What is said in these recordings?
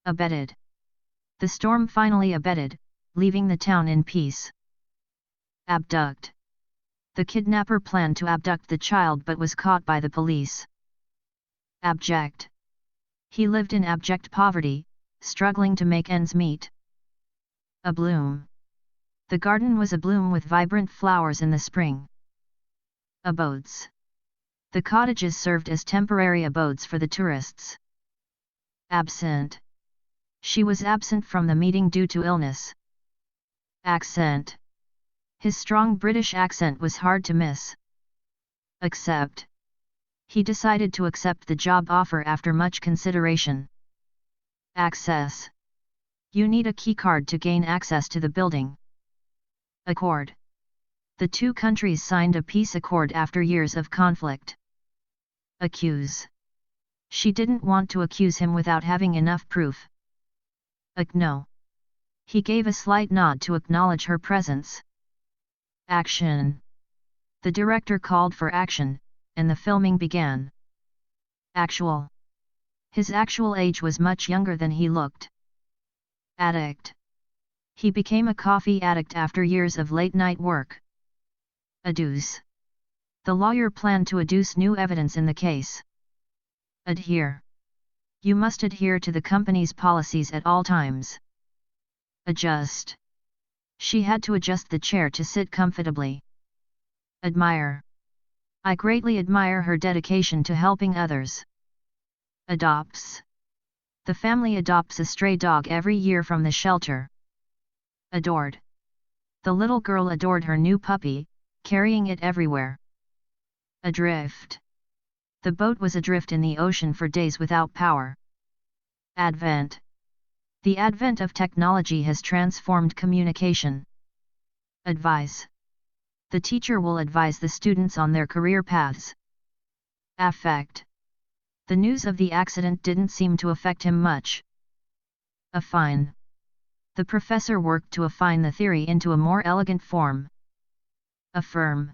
Abated. The storm finally abated, leaving the town in peace. Abduct. The kidnapper planned to abduct the child but was caught by the police. Abject. He lived in abject poverty, struggling to make ends meet. Abloom. The garden was abloom with vibrant flowers in the spring. Abodes. The cottages served as temporary abodes for the tourists. Absent. She was absent from the meeting due to illness. Accent. His strong British accent was hard to miss. Accept. He decided to accept the job offer after much consideration. Access. You need a keycard to gain access to the building. Accord. The two countries signed a peace accord after years of conflict. Accuse. She didn't want to accuse him without having enough proof. No. He gave a slight nod to acknowledge her presence. Action. The director called for action, and the filming began. Actual. His actual age was much younger than he looked. Addict. He became a coffee addict after years of late-night work. Adduce. The lawyer planned to adduce new evidence in the case. Adhere. You must adhere to the company's policies at all times. Adjust. She had to adjust the chair to sit comfortably. Admire. I greatly admire her dedication to helping others. Adopts. The family adopts a stray dog every year from the shelter. Adored. The little girl adored her new puppy, carrying it everywhere. Adrift. The boat was adrift in the ocean for days without power. Advent. The advent of technology has transformed communication. Advise. The teacher will advise the students on their career paths. Affect. The news of the accident didn't seem to affect him much. Affine. The professor worked to affine the theory into a more elegant form. Affirm.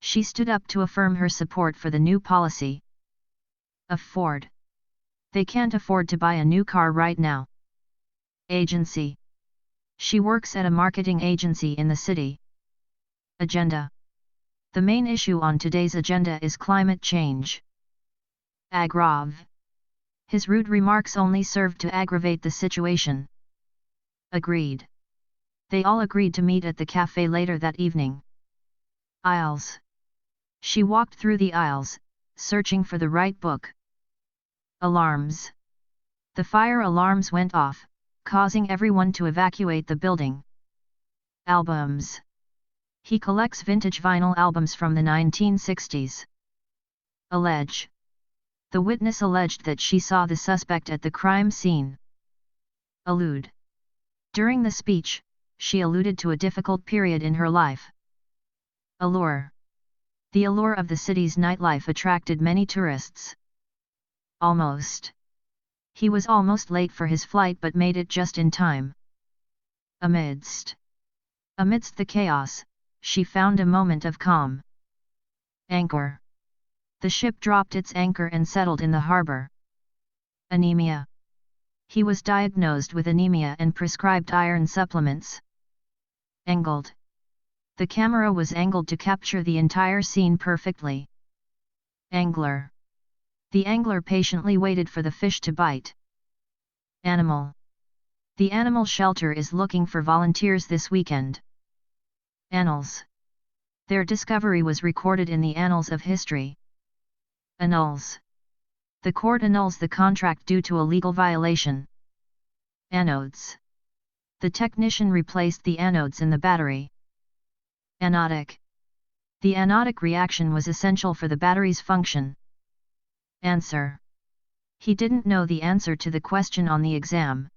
She stood up to affirm her support for the new policy. Afford. They can't afford to buy a new car right now. Agency. She works at a marketing agency in the city. Agenda. The main issue on today's agenda is climate change. Aggrave. His rude remarks only served to aggravate the situation. Agreed. They all agreed to meet at the cafe later that evening. Aisles. She walked through the aisles, searching for the right book. Alarms. The fire alarms went off, causing everyone to evacuate the building. Albums. He collects vintage vinyl albums from the 1960s. Allege. The witness alleged that she saw the suspect at the crime scene. Allude. During the speech, she alluded to a difficult period in her life. Allure. The allure of the city's nightlife attracted many tourists. Almost. He was almost late for his flight but made it just in time. Amidst. Amidst the chaos, she found a moment of calm. Anchor. The ship dropped its anchor and settled in the harbor. Anemia. He was diagnosed with anemia and prescribed iron supplements. Angled. The camera was angled to capture the entire scene perfectly. Angler. The angler patiently waited for the fish to bite. Animal. The animal shelter is looking for volunteers this weekend. Annals. Their discovery was recorded in the annals of history. Annuls. The court annuls the contract due to a legal violation. Anodes. The technician replaced the anodes in the battery. Anodic. The anodic reaction was essential for the battery's function. Answer. He didn't know the answer to the question on the exam.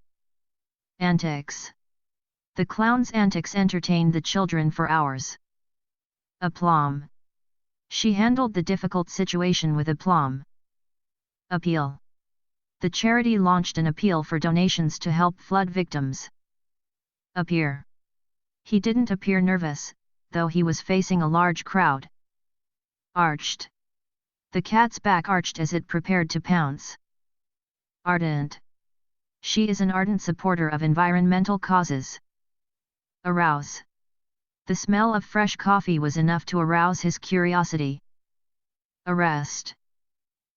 Antics. The clown's antics entertained the children for hours. Aplomb. She handled the difficult situation with aplomb. Appeal. The charity launched an appeal for donations to help flood victims. Appear. He didn't appear nervous, though he was facing a large crowd. Arched. The cat's back arched as it prepared to pounce. Ardent. She is an ardent supporter of environmental causes. Arouse. The smell of fresh coffee was enough to arouse his curiosity. Arrest.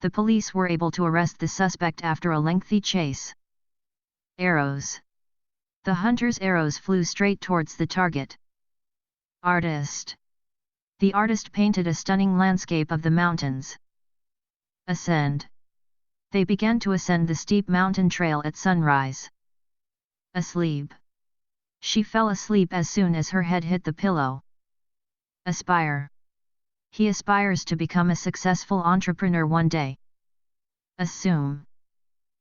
The police were able to arrest the suspect after a lengthy chase. Arrows. The hunter's arrows flew straight towards the target. Artist. The artist painted a stunning landscape of the mountains. Ascend. They began to ascend the steep mountain trail at sunrise. Asleep. She fell asleep as soon as her head hit the pillow. Aspire. He aspires to become a successful entrepreneur one day. Assume.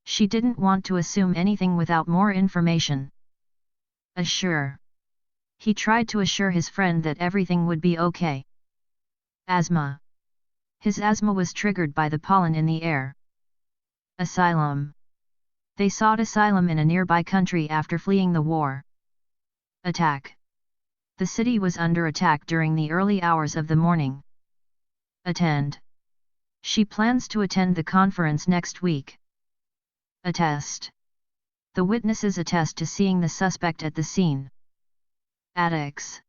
She didn't want to assume anything without more information. Assure. He tried to assure his friend that everything would be okay. Asthma. His asthma was triggered by the pollen in the air. Asylum. They sought asylum in a nearby country after fleeing the war. Attack. The city was under attack during the early hours of the morning. Attend. She plans to attend the conference next week. Attest. The witnesses attest to seeing the suspect at the scene. Attics.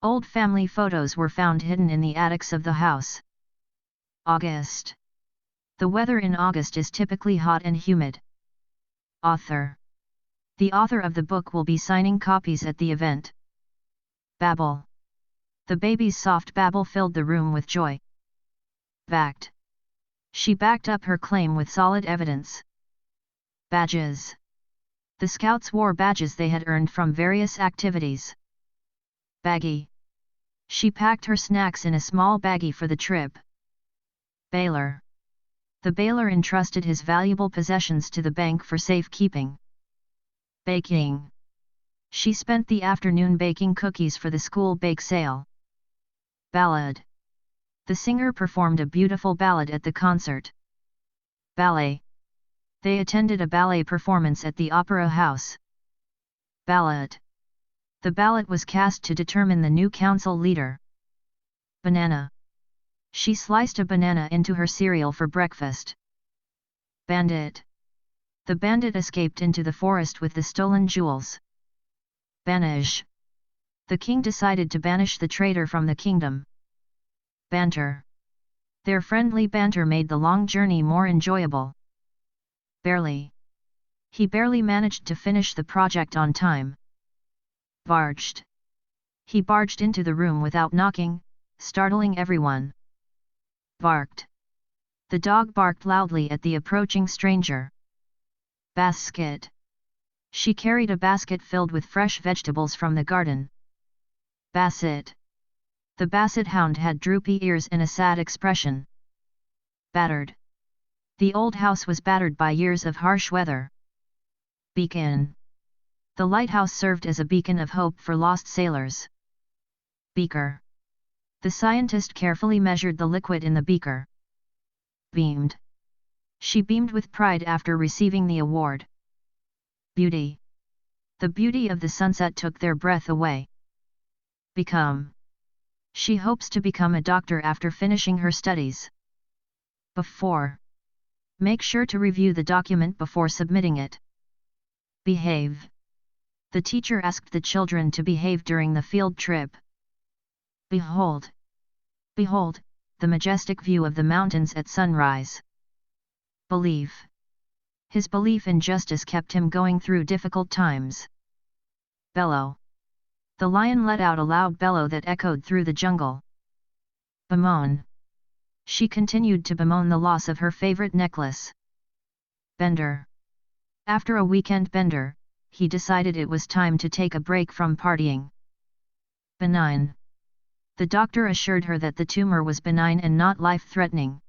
Old family photos were found hidden in the attics of the house. August. The weather in August is typically hot and humid. Author. The author of the book will be signing copies at the event. Babble. The baby's soft babble filled the room with joy. Backed. She backed up her claim with solid evidence. Badges. The scouts wore badges they had earned from various activities. Baggie. She packed her snacks in a small baggie for the trip. Baler. The baler entrusted his valuable possessions to the bank for safekeeping. Baking. She spent the afternoon baking cookies for the school bake sale. Ballad. The singer performed a beautiful ballad at the concert. Ballet. They attended a ballet performance at the Opera House. Ballot. The ballot was cast to determine the new council leader. Banana. She sliced a banana into her cereal for breakfast. Bandit. The bandit escaped into the forest with the stolen jewels. Banish. The king decided to banish the traitor from the kingdom. Banter. Their friendly banter made the long journey more enjoyable. Barely. He barely managed to finish the project on time. Barged. He barged into the room without knocking, startling everyone. Barked. The dog barked loudly at the approaching stranger. Basket. She carried a basket filled with fresh vegetables from the garden. Basset. The basset hound had droopy ears and a sad expression. Battered. The old house was battered by years of harsh weather. Beacon. The lighthouse served as a beacon of hope for lost sailors. Beaker. The scientist carefully measured the liquid in the beaker. Beamed. She beamed with pride after receiving the award. Beauty. The beauty of the sunset took their breath away. Become. She hopes to become a doctor after finishing her studies. Before. Make sure to review the document before submitting it. Behave. The teacher asked the children to behave during the field trip. Behold. Behold, the majestic view of the mountains at sunrise. Believe. His belief in justice kept him going through difficult times. Bellow. The lion let out a loud bellow that echoed through the jungle. Bemoan. She continued to bemoan the loss of her favorite necklace. Bender. After a weekend bender, he decided it was time to take a break from partying. Benign. The doctor assured her that the tumor was benign and not life-threatening.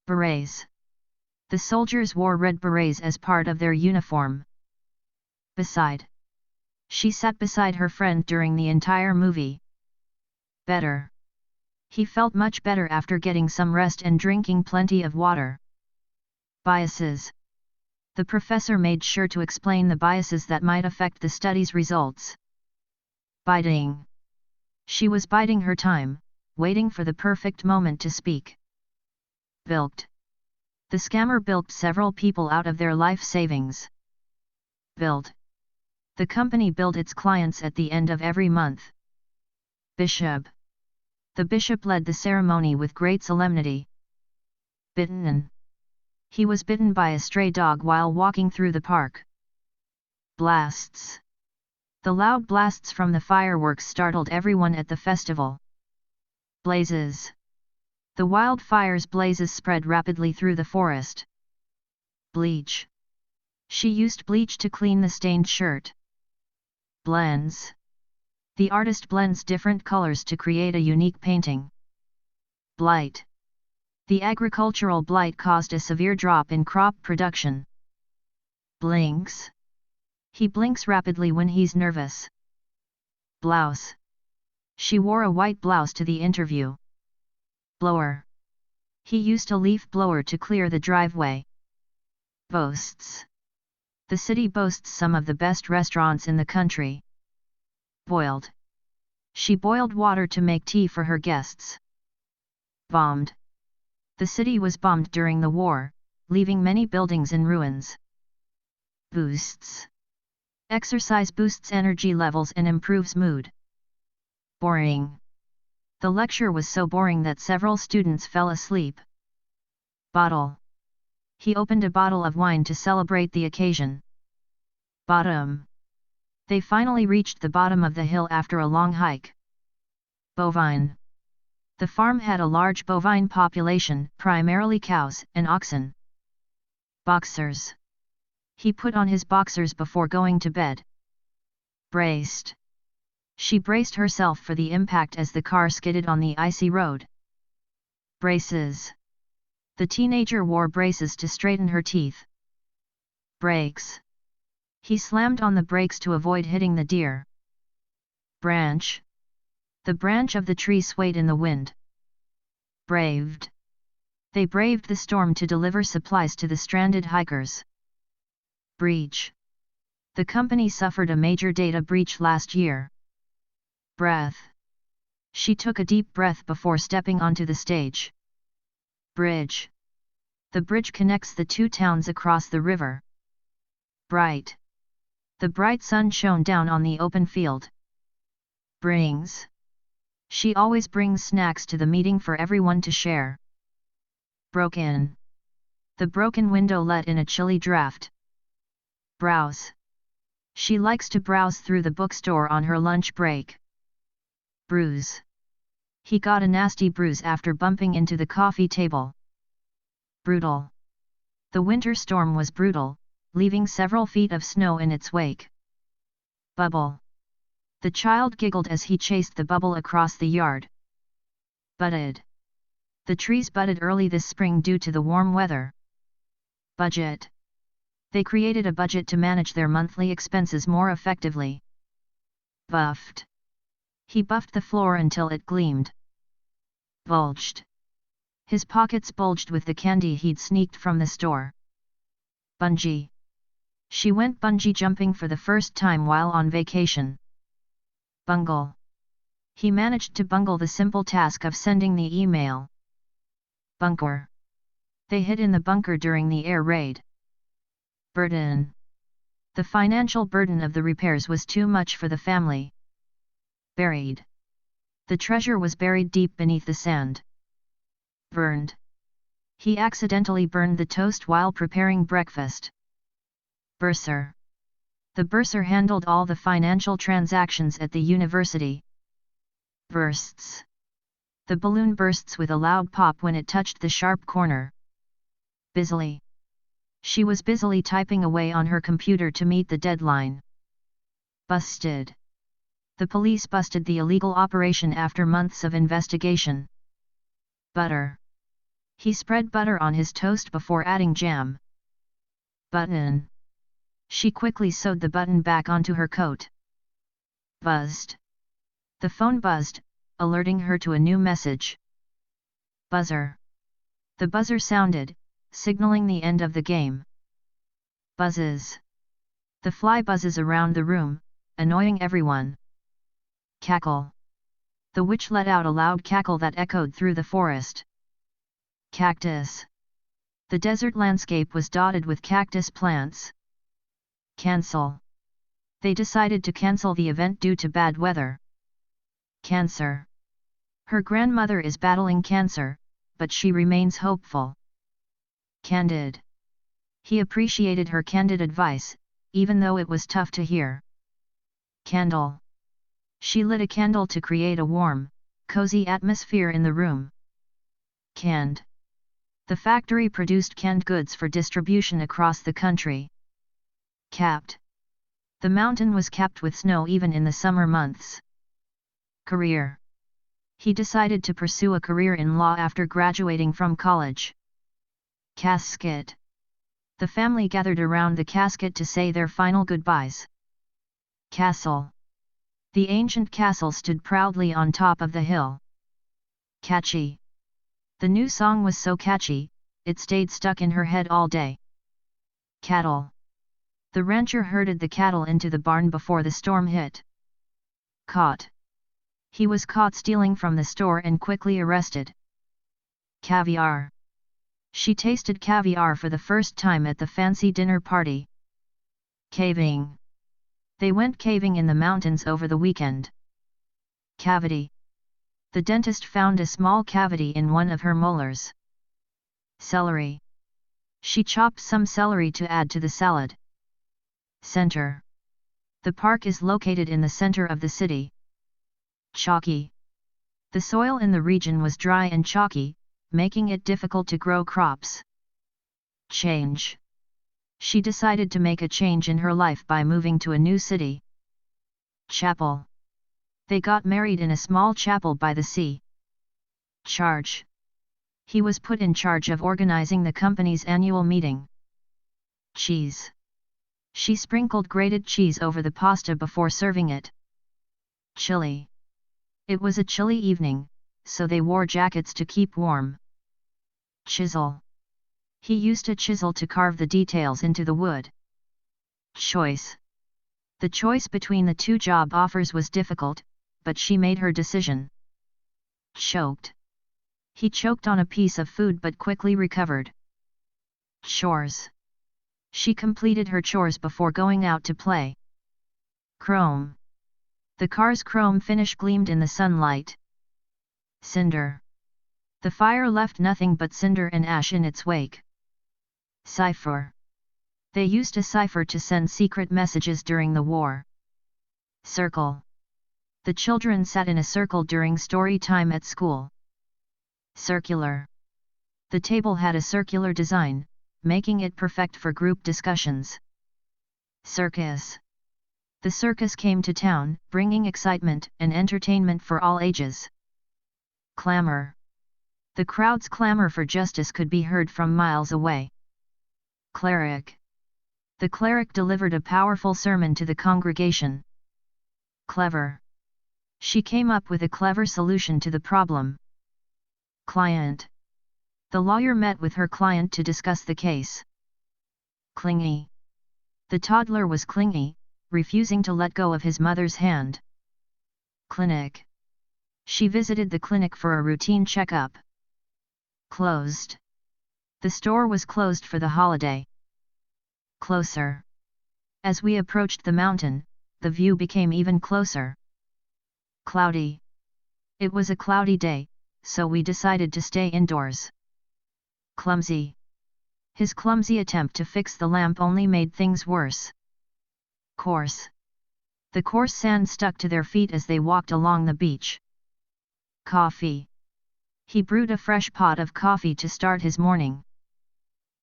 Berets. The soldiers wore red berets as part of their uniform. Beside. She sat beside her friend during the entire movie. Better. He felt much better after getting some rest and drinking plenty of water. Biases. The professor made sure to explain the biases that might affect the study's results. Biding. She was biding her time, waiting for the perfect moment to speak. Bilked. The scammer bilked several people out of their life savings. Billed. The company billed its clients at the end of every month. Bishop. The bishop led the ceremony with great solemnity. Bitten. He was bitten by a stray dog while walking through the park. Blasts. The loud blasts from the fireworks startled everyone at the festival. Blazes. The wildfire's blazes spread rapidly through the forest. Bleach. She used bleach to clean the stained shirt. Blends. The artist blends different colors to create a unique painting. Blight. The agricultural blight caused a severe drop in crop production. Blinks. He blinks rapidly when he's nervous. Blouse. She wore a white blouse to the interview. Blower. He used a leaf blower to clear the driveway. Boasts. The city boasts some of the best restaurants in the country. Boiled. She boiled water to make tea for her guests. Bombed. The city was bombed during the war, leaving many buildings in ruins. Boosts. Exercise boosts energy levels and improves mood. Boring. The lecture was so boring that several students fell asleep. Bottle. He opened a bottle of wine to celebrate the occasion. Bottom. They finally reached the bottom of the hill after a long hike. Bovine. The farm had a large bovine population, primarily cows and oxen. Boxers. He put on his boxers before going to bed. Braced. She braced herself for the impact as the car skidded on the icy road. Braces. The teenager wore braces to straighten her teeth. Brakes. He slammed on the brakes to avoid hitting the deer. Branch. The branch of the tree swayed in the wind. Braved. They braved the storm to deliver supplies to the stranded hikers. Breach. The company suffered a major data breach last year. Breath. She took a deep breath before stepping onto the stage. Bridge. The bridge connects the two towns across the river. Bright. The bright sun shone down on the open field. Brings. She always brings snacks to the meeting for everyone to share. Broken. The broken window let in a chilly draft. Browse. She likes to browse through the bookstore on her lunch break. Bruise. He got a nasty bruise after bumping into the coffee table. Brutal. The winter storm was brutal, leaving several feet of snow in its wake. Bubble. The child giggled as he chased the bubble across the yard. Budded. The trees budded early this spring due to the warm weather. Budget. They created a budget to manage their monthly expenses more effectively. Buffed. He buffed the floor until it gleamed. Bulged. His pockets bulged with the candy he'd sneaked from the store. Bungee. She went bungee jumping for the first time while on vacation. Bungle. He managed to bungle the simple task of sending the email. Bunker. They hid in the bunker during the air raid. Burden. The financial burden of the repairs was too much for the family. Buried. The treasure was buried deep beneath the sand. Burned. He accidentally burned the toast while preparing breakfast. Bursar. The bursar handled all the financial transactions at the university. Bursts. The balloon bursts with a loud pop when it touched the sharp corner. Busily. She was busily typing away on her computer to meet the deadline. Busted. The police busted the illegal operation after months of investigation. Butter. He spread butter on his toast before adding jam. Button. She quickly sewed the button back onto her coat. Buzzed. The phone buzzed, alerting her to a new message. Buzzer. The buzzer sounded, signaling the end of the game. Buzzes. The fly buzzes around the room, annoying everyone. Cackle. The witch let out a loud cackle that echoed through the forest. Cactus. The desert landscape was dotted with cactus plants. Cancel. They decided to cancel the event due to bad weather. Cancer. Her grandmother is battling cancer, but she remains hopeful. Candid. He appreciated her candid advice, even though it was tough to hear. Candle. She lit a candle to create a warm, cozy atmosphere in the room. Canned. The factory produced canned goods for distribution across the country. Capped. The mountain was capped with snow even in the summer months. Career. He decided to pursue a career in law after graduating from college. Casket. The family gathered around the casket to say their final goodbyes. Castle. The ancient castle stood proudly on top of the hill. Catchy. The new song was so catchy, it stayed stuck in her head all day. Cattle. The rancher herded the cattle into the barn before the storm hit. Caught. He was caught stealing from the store and quickly arrested. Caviar. She tasted caviar for the first time at the fancy dinner party. Caving. They went caving in the mountains over the weekend. Cavity. The dentist found a small cavity in one of her molars. Celery. She chopped some celery to add to the salad. Center. The park is located in the center of the city. Chalky. The soil in the region was dry and chalky, making it difficult to grow crops. Change. She decided to make a change in her life by moving to a new city. Chapel. They got married in a small chapel by the sea. Charge. He was put in charge of organizing the company's annual meeting. Cheese. She sprinkled grated cheese over the pasta before serving it. Chilly. It was a chilly evening, so they wore jackets to keep warm. Chisel. He used a chisel to carve the details into the wood. Choice. The choice between the two job offers was difficult, but she made her decision. Choked. He choked on a piece of food but quickly recovered. Chores. She completed her chores before going out to play. Chrome. The car's chrome finish gleamed in the sunlight. Cinder. The fire left nothing but cinder and ash in its wake. Cipher. They used a cipher to send secret messages during the war. Circle. The children sat in a circle during story time at school. Circular. The table had a circular design, making it perfect for group discussions. Circus. The circus came to town, bringing excitement and entertainment for all ages. Clamor. The crowd's clamor for justice could be heard from miles away. Cleric. The cleric delivered a powerful sermon to the congregation. Clever. She came up with a clever solution to the problem. Client. The lawyer met with her client to discuss the case. Clingy. The toddler was clingy, refusing to let go of his mother's hand. Clinic. She visited the clinic for a routine checkup. Closed. The store was closed for the holiday. Closer. As we approached the mountain, the view became even closer. Cloudy. It was a cloudy day, so we decided to stay indoors. Clumsy. His clumsy attempt to fix the lamp only made things worse. Coarse. The coarse sand stuck to their feet as they walked along the beach. Coffee. He brewed a fresh pot of coffee to start his morning.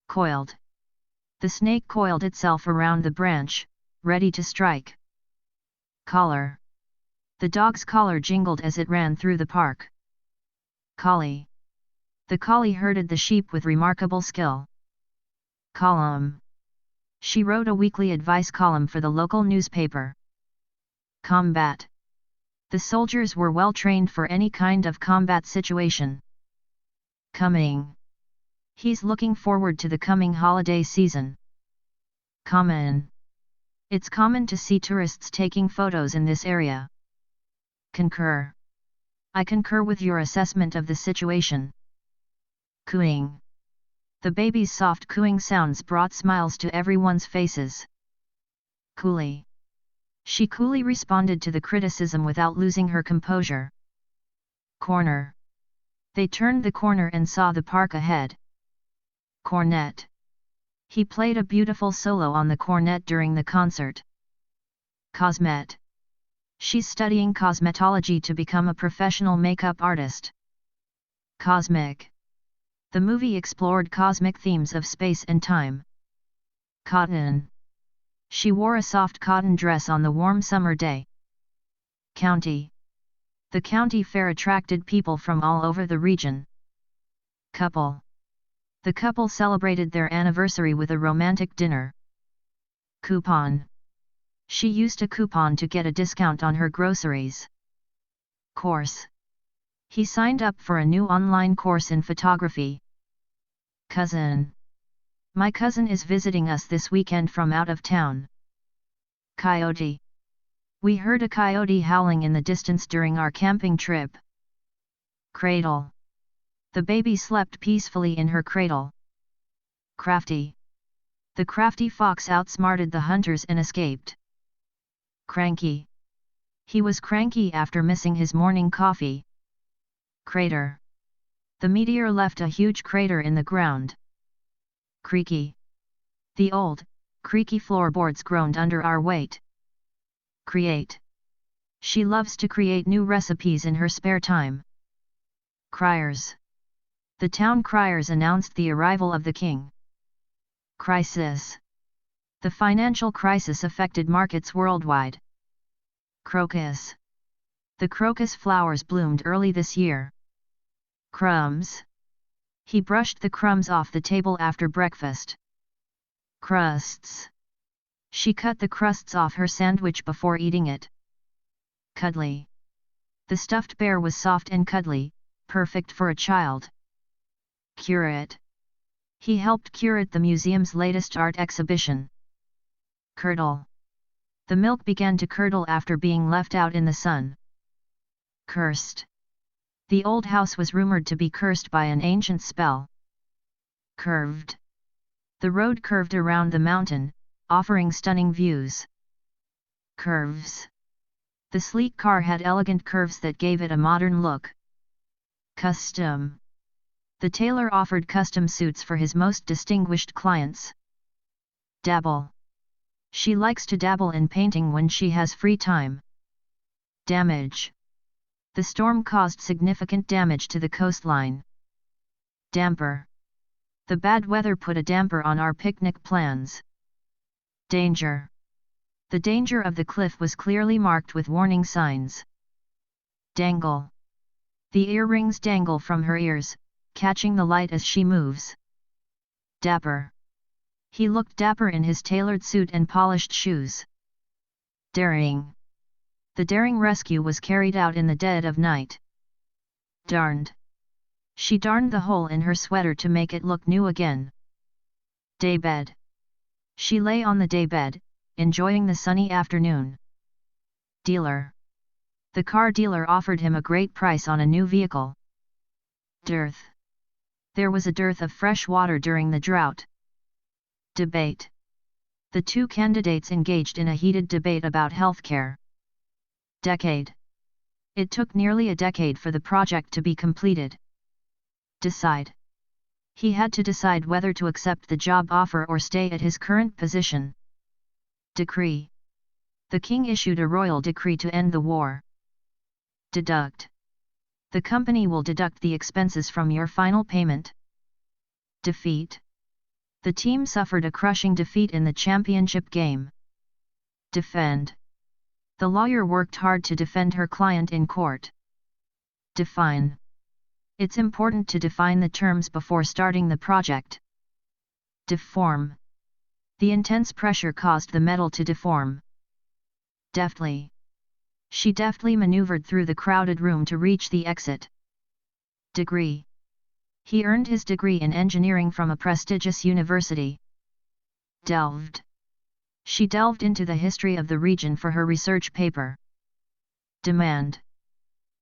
Coiled. The snake coiled itself around the branch, ready to strike. Collar. The dog's collar jingled as it ran through the park. Collie. The collie herded the sheep with remarkable skill. Column. She wrote a weekly advice column for the local newspaper. Combat. The soldiers were well trained for any kind of combat situation. Coming. He's looking forward to the coming holiday season. Common. It's common to see tourists taking photos in this area. Concur. I concur with your assessment of the situation. Cooing. The baby's soft cooing sounds brought smiles to everyone's faces. Coolly. She coolly responded to the criticism without losing her composure. Corner. They turned the corner and saw the park ahead. Cornet. He played a beautiful solo on the cornet during the concert. Cosmet. She's studying cosmetology to become a professional makeup artist. Cosmic. The movie explored cosmic themes of space and time. Cotton. She wore a soft cotton dress on the warm summer day. County. The county fair attracted people from all over the region. Couple. The couple celebrated their anniversary with a romantic dinner. Coupon. She used a coupon to get a discount on her groceries. Course. He signed up for a new online course in photography. Cousin. My cousin is visiting us this weekend from out of town. Coyote. We heard a coyote howling in the distance during our camping trip. Cradle. The baby slept peacefully in her cradle. Crafty. The crafty fox outsmarted the hunters and escaped. Cranky. He was cranky after missing his morning coffee. Crater. The meteor left a huge crater in the ground. Creaky. The old, creaky floorboards groaned under our weight. Create. She loves to create new recipes in her spare time. Criers. The town criers announced the arrival of the king. Crisis. The financial crisis affected markets worldwide. Crocus. The crocus flowers bloomed early this year. Crumbs. He brushed the crumbs off the table after breakfast. Crusts. She cut the crusts off her sandwich before eating it. Cuddly. The stuffed bear was soft and cuddly, perfect for a child. Curate. He helped curate the museum's latest art exhibition. Curdle. The milk began to curdle after being left out in the sun. Cursed. The old house was rumored to be cursed by an ancient spell. Curved. The road curved around the mountain, offering stunning views. Curves. The sleek car had elegant curves that gave it a modern look. Custom. The tailor offered custom suits for his most distinguished clients. Dabble. She likes to dabble in painting when she has free time. Damage. The storm caused significant damage to the coastline. Damper. The bad weather put a damper on our picnic plans. Danger. The danger of the cliff was clearly marked with warning signs. Dangle. The earrings dangle from her ears, catching the light as she moves. Dapper. He looked dapper in his tailored suit and polished shoes. Daring. The daring rescue was carried out in the dead of night. Darned. She darned the hole in her sweater to make it look new again. Daybed. She lay on the daybed, enjoying the sunny afternoon. Dealer. The car dealer offered him a great price on a new vehicle. Dearth. There was a dearth of fresh water during the drought. Debate. The two candidates engaged in a heated debate about healthcare. Decade. It took nearly a decade for the project to be completed. Decide. He had to decide whether to accept the job offer or stay at his current position. Decree. The king issued a royal decree to end the war. Deduct. The company will deduct the expenses from your final payment. Defeat. The team suffered a crushing defeat in the championship game. Defend. The lawyer worked hard to defend her client in court. Define. It's important to define the terms before starting the project. Deform. The intense pressure caused the metal to deform. Deftly. She deftly maneuvered through the crowded room to reach the exit. Degree. He earned his degree in engineering from a prestigious university. Delved. She delved into the history of the region for her research paper. Demand.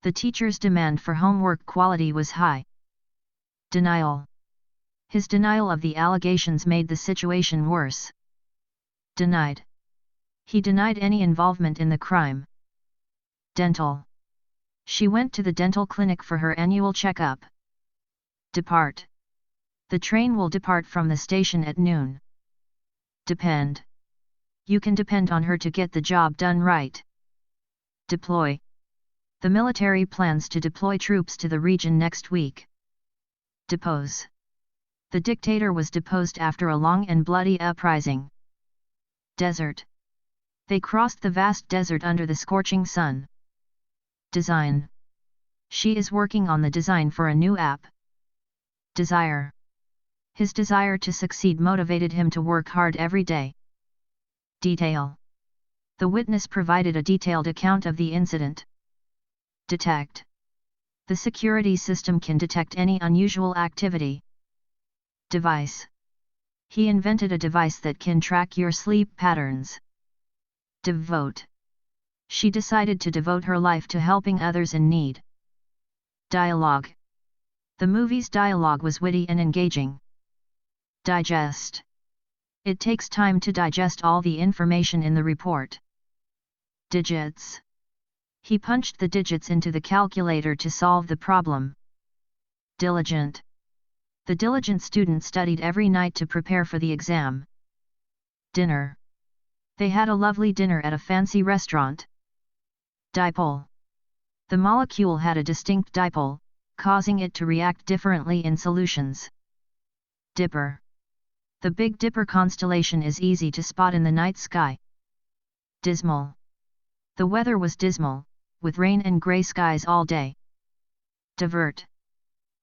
The teacher's demand for homework quality was high. Denial. His denial of the allegations made the situation worse. Denied. He denied any involvement in the crime. Dental. She went to the dental clinic for her annual checkup. Depart. The train will depart from the station at noon. Depend. You can depend on her to get the job done right. Deploy. The military plans to deploy troops to the region next week. Depose. The dictator was deposed after a long and bloody uprising. Desert. They crossed the vast desert under the scorching sun. Design. She is working on the design for a new app. Desire. His desire to succeed motivated him to work hard every day. Detail. The witness provided a detailed account of the incident. Detect. The security system can detect any unusual activity. Device. He invented a device that can track your sleep patterns. Devote. She decided to devote her life to helping others in need. Dialogue. The movie's dialogue was witty and engaging. Digest. It takes time to digest all the information in the report. Digits. He punched the digits into the calculator to solve the problem. Diligent. The diligent student studied every night to prepare for the exam. Dinner. They had a lovely dinner at a fancy restaurant. Dipole. The molecule had a distinct dipole, causing it to react differently in solutions. Dipper. The Big Dipper constellation is easy to spot in the night sky. Dismal. The weather was dismal, with rain and grey skies all day. Divert.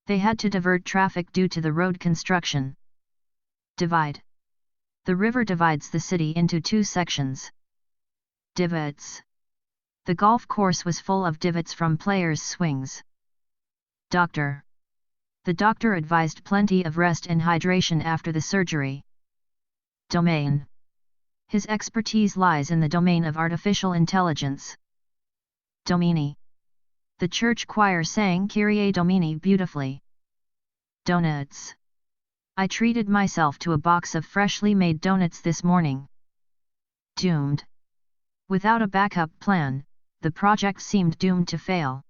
They had to divert traffic due to the road construction. Divide. The river divides the city into two sections. Divots. The golf course was full of divots from players' swings. Doctor. The doctor advised plenty of rest and hydration after the surgery. Domain. His expertise lies in the domain of artificial intelligence. Domini. The church choir sang Kyrie Domini beautifully. Donuts. I treated myself to a box of freshly made donuts this morning. Doomed. Without a backup plan, the project seemed doomed to fail.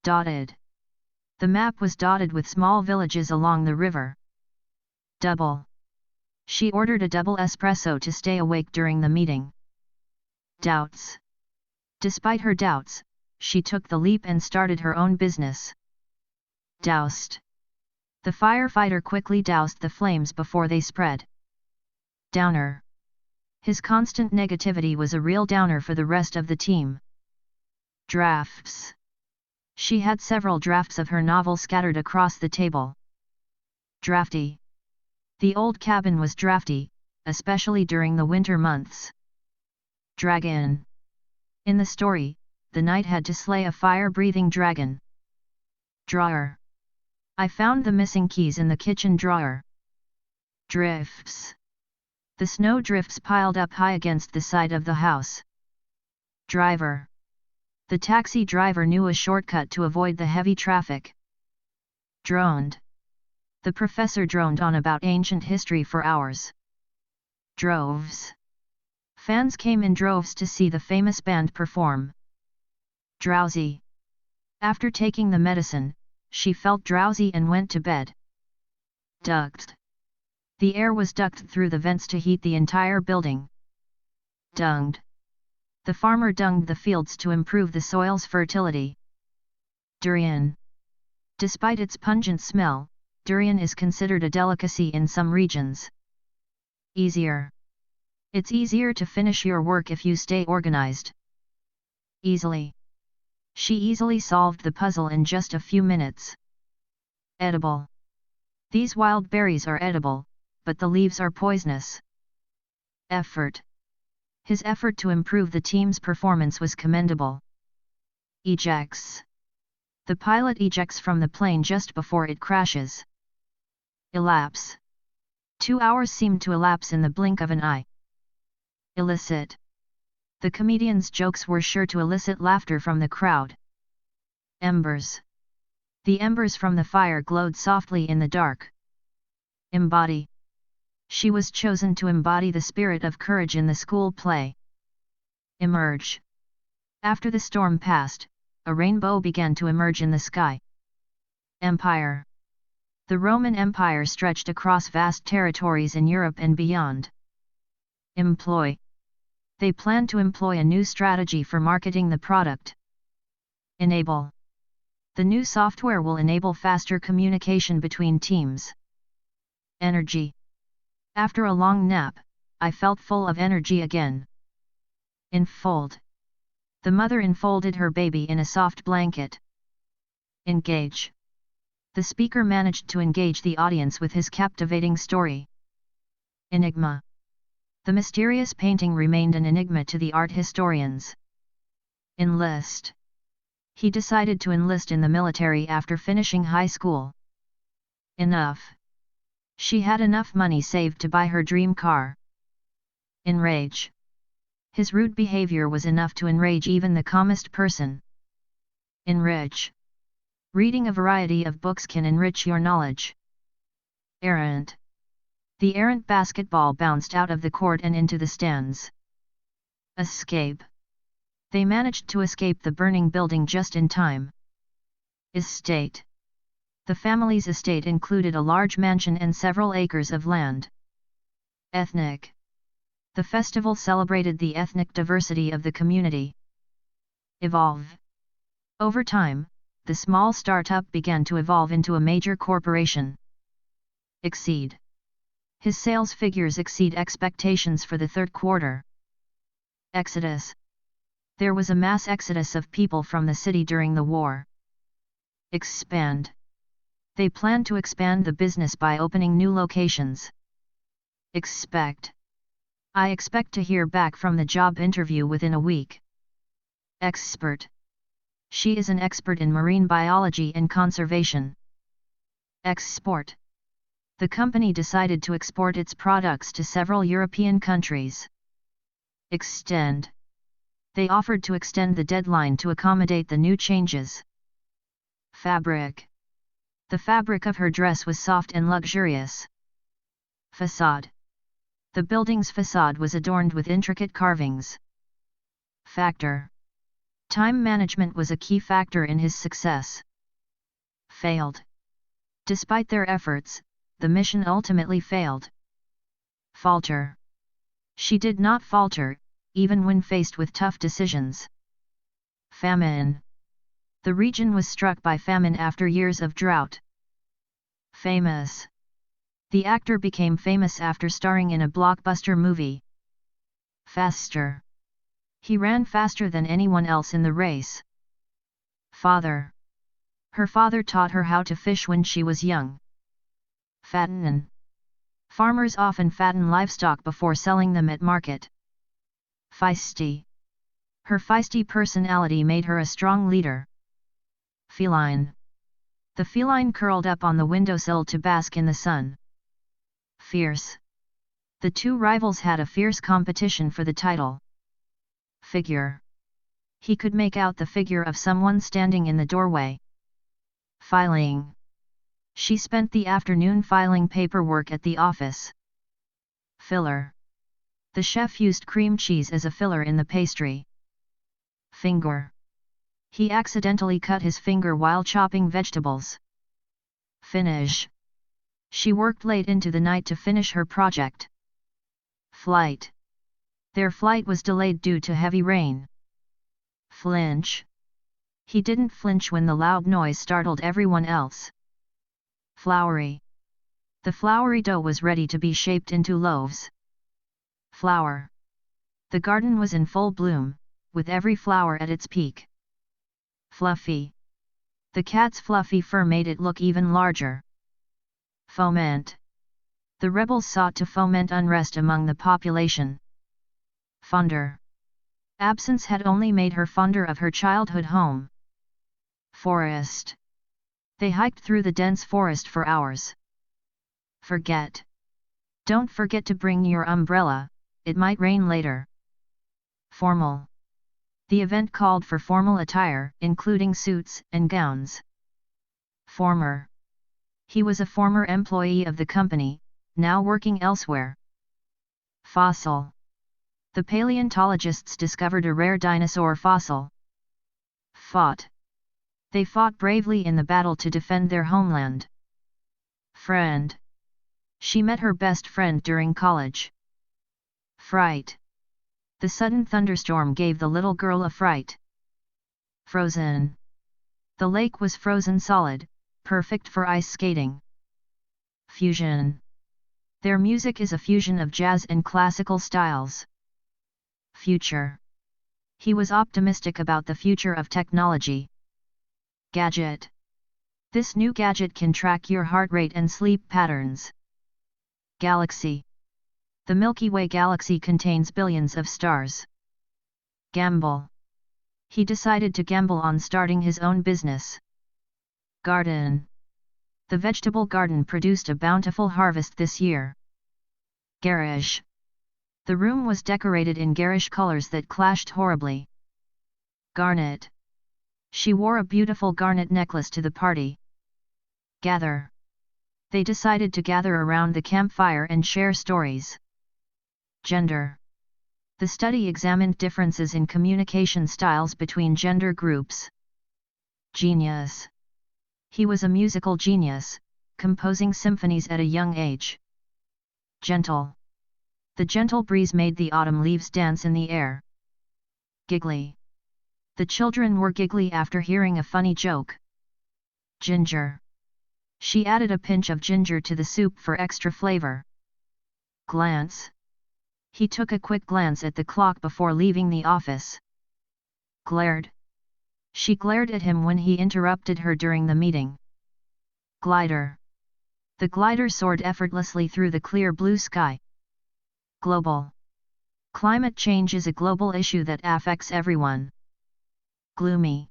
Dotted. The map was dotted with small villages along the river. Double. She ordered a double espresso to stay awake during the meeting. Doubts. Despite her doubts, she took the leap and started her own business. Doused. The firefighter quickly doused the flames before they spread. Downer. His constant negativity was a real downer for the rest of the team. Drafts. She had several drafts of her novel scattered across the table. Drafty. The old cabin was drafty, especially during the winter months. Dragon. In the story, the knight had to slay a fire-breathing dragon. Drawer. I found the missing keys in the kitchen drawer. Drifts. The snow drifts piled up high against the side of the house. Driver. The taxi driver knew a shortcut to avoid the heavy traffic. Droned. The professor droned on about ancient history for hours. Droves. Fans came in droves to see the famous band perform. Drowsy. After taking the medicine, she felt drowsy and went to bed. Duct. The air was ducted through the vents to heat the entire building. Dunged. The farmer dunged the fields to improve the soil's fertility. Durian. Despite its pungent smell, durian is considered a delicacy in some regions. Easier. It's easier to finish your work if you stay organized. Easily. She easily solved the puzzle in just a few minutes. Edible. These wild berries are edible, but the leaves are poisonous. Effort. His effort to improve the team's performance was commendable. Ejects. The pilot ejects from the plane just before it crashes. Elapse. 2 hours seemed to elapse in the blink of an eye. Elicit. The comedian's jokes were sure to elicit laughter from the crowd. Embers. The embers from the fire glowed softly in the dark. Embody. She was chosen to embody the spirit of courage in the school play. Emerge. After the storm passed, a rainbow began to emerge in the sky. Empire. The Roman Empire stretched across vast territories in Europe and beyond. Employ. They planned to employ a new strategy for marketing the product. Enable. The new software will enable faster communication between teams. Energy. After a long nap, I felt full of energy again. Enfold. The mother enfolded her baby in a soft blanket. Engage. The speaker managed to engage the audience with his captivating story. Enigma. The mysterious painting remained an enigma to the art historians. Enlist. He decided to enlist in the military after finishing high school. Enough. She had enough money saved to buy her dream car. Enrage. His rude behavior was enough to enrage even the calmest person. Enrich. Reading a variety of books can enrich your knowledge. Errant. The errant basketball bounced out of the court and into the stands. Escape. They managed to escape the burning building just in time. Estate. The family's estate included a large mansion and several acres of land. Ethnic. The festival celebrated the ethnic diversity of the community. Evolve. Over time, the small startup began to evolve into a major corporation. Exceed. His sales figures exceed expectations for the third quarter. Exodus. There was a mass exodus of people from the city during the war. Expand. They planned to expand the business by opening new locations. Expect. I expect to hear back from the job interview within a week. Expert. She is an expert in marine biology and conservation. Export. The company decided to export its products to several European countries. Extend. They offered to extend the deadline to accommodate the new changes. Fabric. The fabric of her dress was soft and luxurious. Facade. The building's facade was adorned with intricate carvings. Factor. Time management was a key factor in his success. Failed. Despite their efforts, the mission ultimately failed. Falter. She did not falter, even when faced with tough decisions. Famine. The region was struck by famine after years of drought. Famous. The actor became famous after starring in a blockbuster movie. Faster. He ran faster than anyone else in the race. Father. Her father taught her how to fish when she was young. Fatten. Farmers often fatten livestock before selling them at market. Feisty. Her feisty personality made her a strong leader. Feline. The feline curled up on the windowsill to bask in the sun. Fierce. The two rivals had a fierce competition for the title. Figure. He could make out the figure of someone standing in the doorway. Filing. She spent the afternoon filing paperwork at the office. Filler. The chef used cream cheese as a filler in the pastry. Finger. He accidentally cut his finger while chopping vegetables. Finish. She worked late into the night to finish her project. Flight. Their flight was delayed due to heavy rain. Flinch. He didn't flinch when the loud noise startled everyone else. Floury. The floury dough was ready to be shaped into loaves. Flower. The garden was in full bloom, with every flower at its peak. Fluffy. The cat's fluffy fur made it look even larger. Foment. The rebels sought to foment unrest among the population. Fonder. Absence had only made her fonder of her childhood home. Forest. They hiked through the dense forest for hours. Forget. Don't forget to bring your umbrella, it might rain later. Formal. The event called for formal attire, including suits and gowns. Former. He was a former employee of the company, now working elsewhere. Fossil. The paleontologists discovered a rare dinosaur fossil. Fought. They fought bravely in the battle to defend their homeland. Friend. She met her best friend during college. Fright. The sudden thunderstorm gave the little girl a fright. Frozen. The lake was frozen solid, perfect for ice skating. Fusion. Their music is a fusion of jazz and classical styles. Future. He was optimistic about the future of technology. Gadget. This new gadget can track your heart rate and sleep patterns. Galaxy. The Milky Way galaxy contains billions of stars. Gamble. He decided to gamble on starting his own business. Garden. The vegetable garden produced a bountiful harvest this year. Garish. The room was decorated in garish colors that clashed horribly. Garnet. She wore a beautiful garnet necklace to the party. Gather. They decided to gather around the campfire and share stories. Gender. The study examined differences in communication styles between gender groups. Genius. He was a musical genius, composing symphonies at a young age. Gentle. The gentle breeze made the autumn leaves dance in the air. Giggly. The children were giggly after hearing a funny joke. Ginger. She added a pinch of ginger to the soup for extra flavor. Glance. He took a quick glance at the clock before leaving the office. Glared. She glared at him when he interrupted her during the meeting. Glider. The glider soared effortlessly through the clear blue sky. Global. Climate change is a global issue that affects everyone. Gloomy.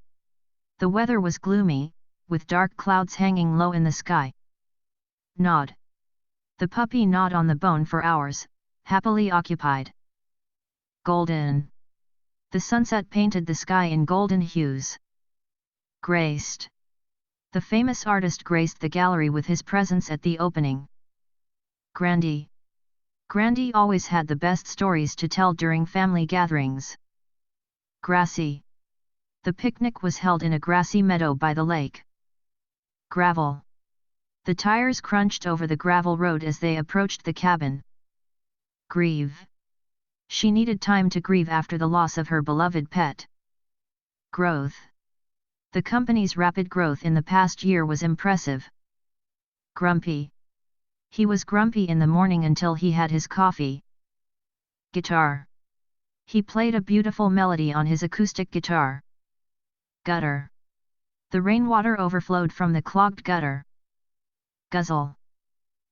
The weather was gloomy, with dark clouds hanging low in the sky. Nod. The puppy gnawed on the bone for hours, happily occupied. Golden. The sunset painted the sky in golden hues. Graced. The famous artist graced the gallery with his presence at the opening. Grandy. Grandy always had the best stories to tell during family gatherings. Grassy. The picnic was held in a grassy meadow by the lake. Gravel. The tires crunched over the gravel road as they approached the cabin. Grieve. She needed time to grieve after the loss of her beloved pet. Growth. The company's rapid growth in the past year was impressive. Grumpy. He was grumpy in the morning until he had his coffee. Guitar. He played a beautiful melody on his acoustic guitar. Gutter. The rainwater overflowed from the clogged gutter. Guzzle.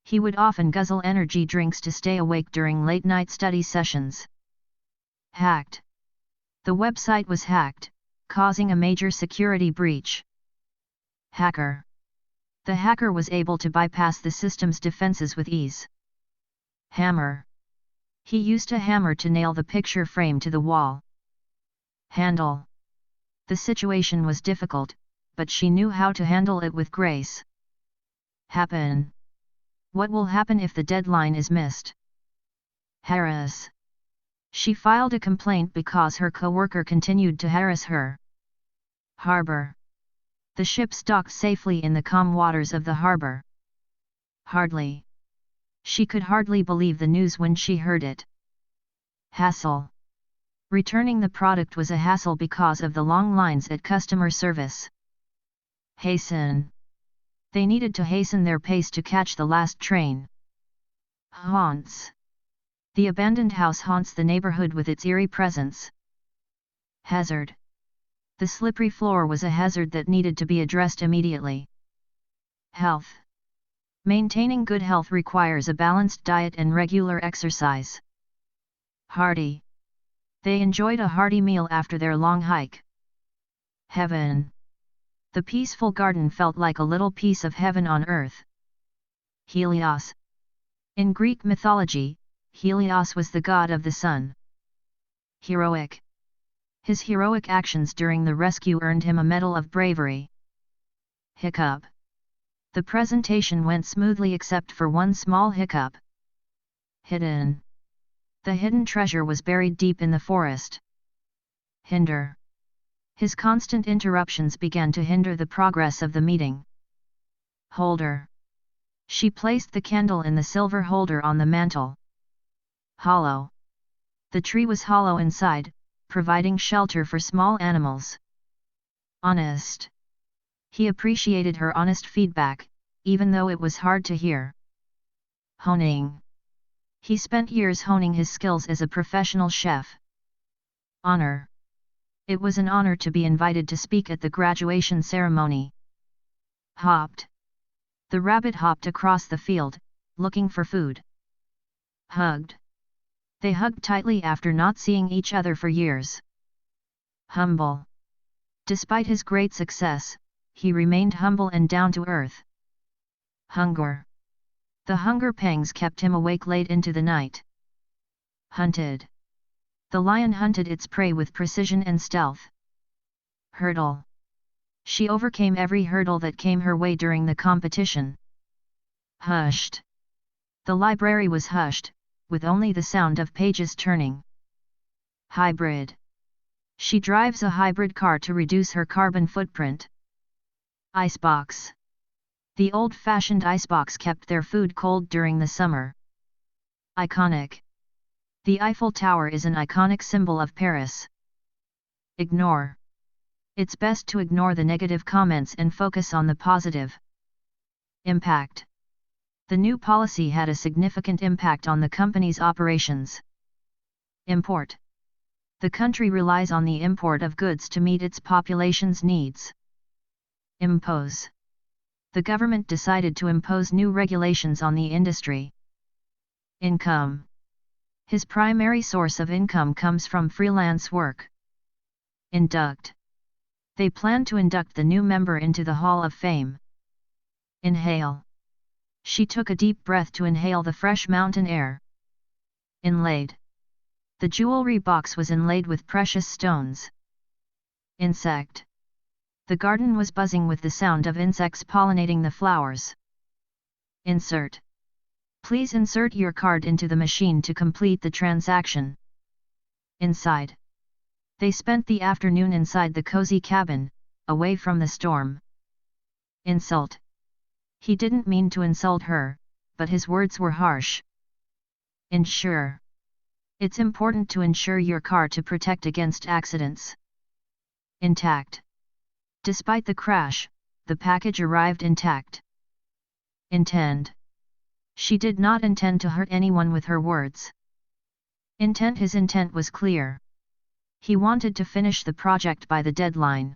He would often guzzle energy drinks to stay awake during late-night study sessions. Hacked. The website was hacked, causing a major security breach. Hacker. The hacker was able to bypass the system's defenses with ease. Hammer. He used a hammer to nail the picture frame to the wall. Handle. The situation was difficult, but she knew how to handle it with grace. Happen. What will happen if the deadline is missed? Harass. She filed a complaint because her coworker continued to harass her. Harbor. The ships docked safely in the calm waters of the harbor. Hardly. She could hardly believe the news when she heard it. Hassle. Returning the product was a hassle because of the long lines at customer service. Hasten. They needed to hasten their pace to catch the last train. Haunts. The abandoned house haunts the neighborhood with its eerie presence. Hazard. The slippery floor was a hazard that needed to be addressed immediately. Health. Maintaining good health requires a balanced diet and regular exercise. Hearty. They enjoyed a hearty meal after their long hike. Heaven. The peaceful garden felt like a little piece of heaven on earth. Helios. In Greek mythology, Helios was the god of the sun. Heroic. His heroic actions during the rescue earned him a Medal of Bravery. Hiccup. The presentation went smoothly except for one small hiccup. Hidden. The hidden treasure was buried deep in the forest. Hinder. His constant interruptions began to hinder the progress of the meeting. Holder. She placed the candle in the silver holder on the mantle. Hollow. The tree was hollow inside, providing shelter for small animals. Honest. He appreciated her honest feedback, even though it was hard to hear. Honing. He spent years honing his skills as a professional chef. Honor. It was an honor to be invited to speak at the graduation ceremony. Hopped. The rabbit hopped across the field, looking for food. Hugged. They hugged tightly after not seeing each other for years. Humble. Despite his great success, he remained humble and down to earth. Hunger. The hunger pangs kept him awake late into the night. Hunted. The lion hunted its prey with precision and stealth. Hurdle. She overcame every hurdle that came her way during the competition. Hushed. The library was hushed, with only the sound of pages turning. Hybrid. She drives a hybrid car to reduce her carbon footprint. Icebox. The old-fashioned icebox kept their food cold during the summer. Iconic. The Eiffel Tower is an iconic symbol of Paris. Ignore. It's best to ignore the negative comments and focus on the positive. Impact. The new policy had a significant impact on the company's operations. Import. The country relies on the import of goods to meet its population's needs. Impose. The government decided to impose new regulations on the industry. Income. His primary source of income comes from freelance work. Induct. They plan to induct the new member into the Hall of Fame. Inhale. She took a deep breath to inhale the fresh mountain air. Inlaid. The jewelry box was inlaid with precious stones. Insect. The garden was buzzing with the sound of insects pollinating the flowers. Insert. Please insert your card into the machine to complete the transaction. Inside. They spent the afternoon inside the cozy cabin, away from the storm. Insult. He didn't mean to insult her, but his words were harsh. Insure. It's important to insure your car to protect against accidents. Intact. Despite the crash, the package arrived intact. Intend. She did not intend to hurt anyone with her words. Intent. His intent was clear. He wanted to finish the project by the deadline.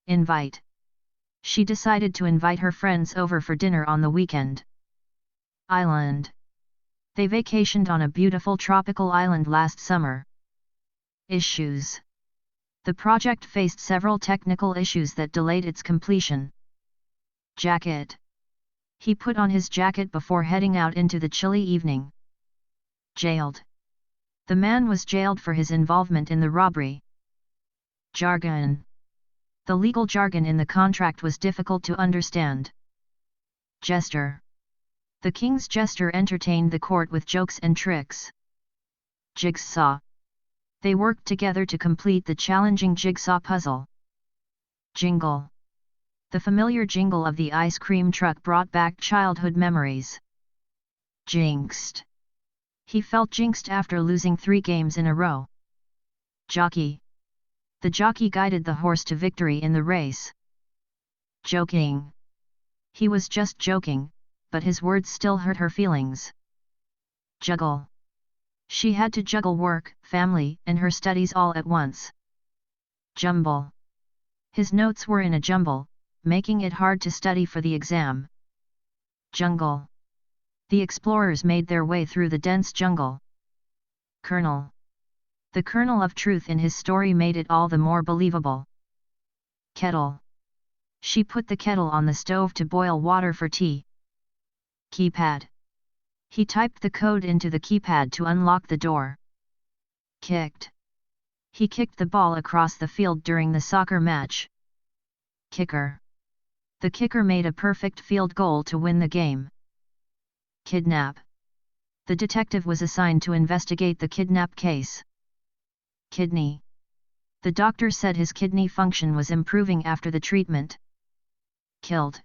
Invite. She decided to invite her friends over for dinner on the weekend. Island. They vacationed on a beautiful tropical island last summer. Issues. The project faced several technical issues that delayed its completion. Jacket. He put on his jacket before heading out into the chilly evening. Jailed. The man was jailed for his involvement in the robbery. Jargon. The legal jargon in the contract was difficult to understand. Jester. The king's jester entertained the court with jokes and tricks. Jigsaw. They worked together to complete the challenging jigsaw puzzle. Jingle. The familiar jingle of the ice cream truck brought back childhood memories. Jinxed. He felt jinxed after losing 3 games in a row. Jockey. The jockey guided the horse to victory in the race. Joking. He was just joking, but his words still hurt her feelings. Juggle. She had to juggle work, family, and her studies all at once. Jumble. His notes were in a jumble, making it hard to study for the exam. Jungle. The explorers made their way through the dense jungle. Kernel. The kernel of truth in his story made it all the more believable. Kettle. She put the kettle on the stove to boil water for tea. Keypad. He typed the code into the keypad to unlock the door. Kicked. He kicked the ball across the field during the soccer match. Kicker. The kicker made a perfect field goal to win the game. Kidnap. The detective was assigned to investigate the kidnap case. Kidney. The doctor said his kidney function was improving after the treatment. Killed.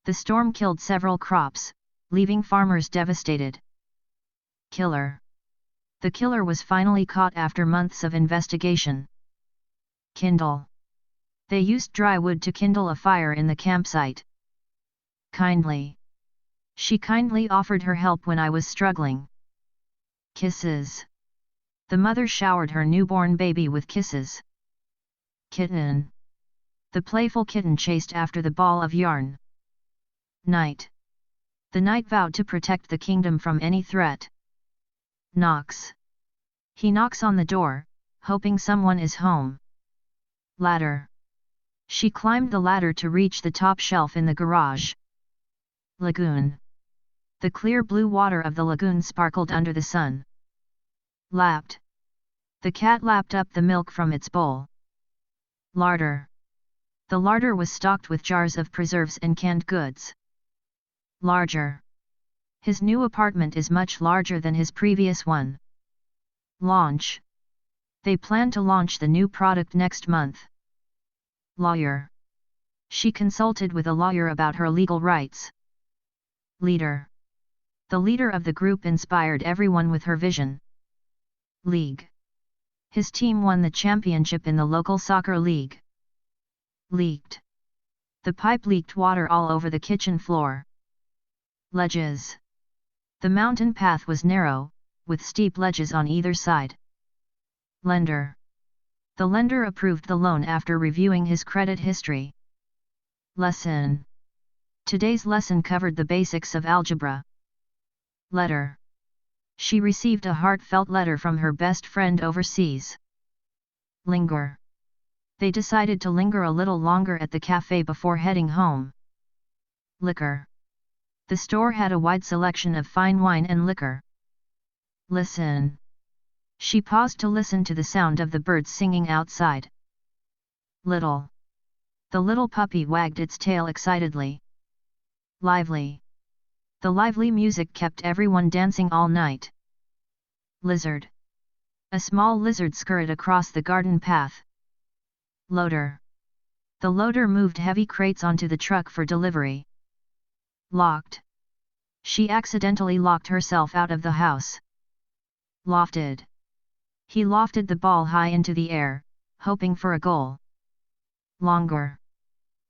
The storm killed several crops, leaving farmers devastated. Killer. The killer was finally caught after months of investigation. Kindle. They used dry wood to kindle a fire in the campsite. Kindly. She kindly offered her help when I was struggling. Kisses. The mother showered her newborn baby with kisses. Kitten. The playful kitten chased after the ball of yarn. Knight. The knight vowed to protect the kingdom from any threat. Knocks. He knocks on the door, hoping someone is home. Ladder. She climbed the ladder to reach the top shelf in the garage. Lagoon. The clear blue water of the lagoon sparkled under the sun. Lapped. The cat lapped up the milk from its bowl. Larder. The larder was stocked with jars of preserves and canned goods. Larger. His new apartment is much larger than his previous one. Launch. They plan to launch the new product next month. Lawyer. She consulted with a lawyer about her legal rights. Leader. The leader of the group inspired everyone with her vision. League. His team won the championship in the local soccer league. Leaked. The pipe leaked water all over the kitchen floor. Ledges. The mountain path was narrow, with steep ledges on either side. Lender. The lender approved the loan after reviewing his credit history. Lesson. Today's lesson covered the basics of algebra. Letter. She received a heartfelt letter from her best friend overseas. Linger. They decided to linger a little longer at the cafe before heading home. Liquor. The store had a wide selection of fine wine and liquor. Listen. She paused to listen to the sound of the birds singing outside. Little. The little puppy wagged its tail excitedly. Lively. The lively music kept everyone dancing all night. Lizard. A small lizard scurried across the garden path. Loader. The loader moved heavy crates onto the truck for delivery. Locked. She accidentally locked herself out of the house. Lofted. He lofted the ball high into the air, hoping for a goal. Longer.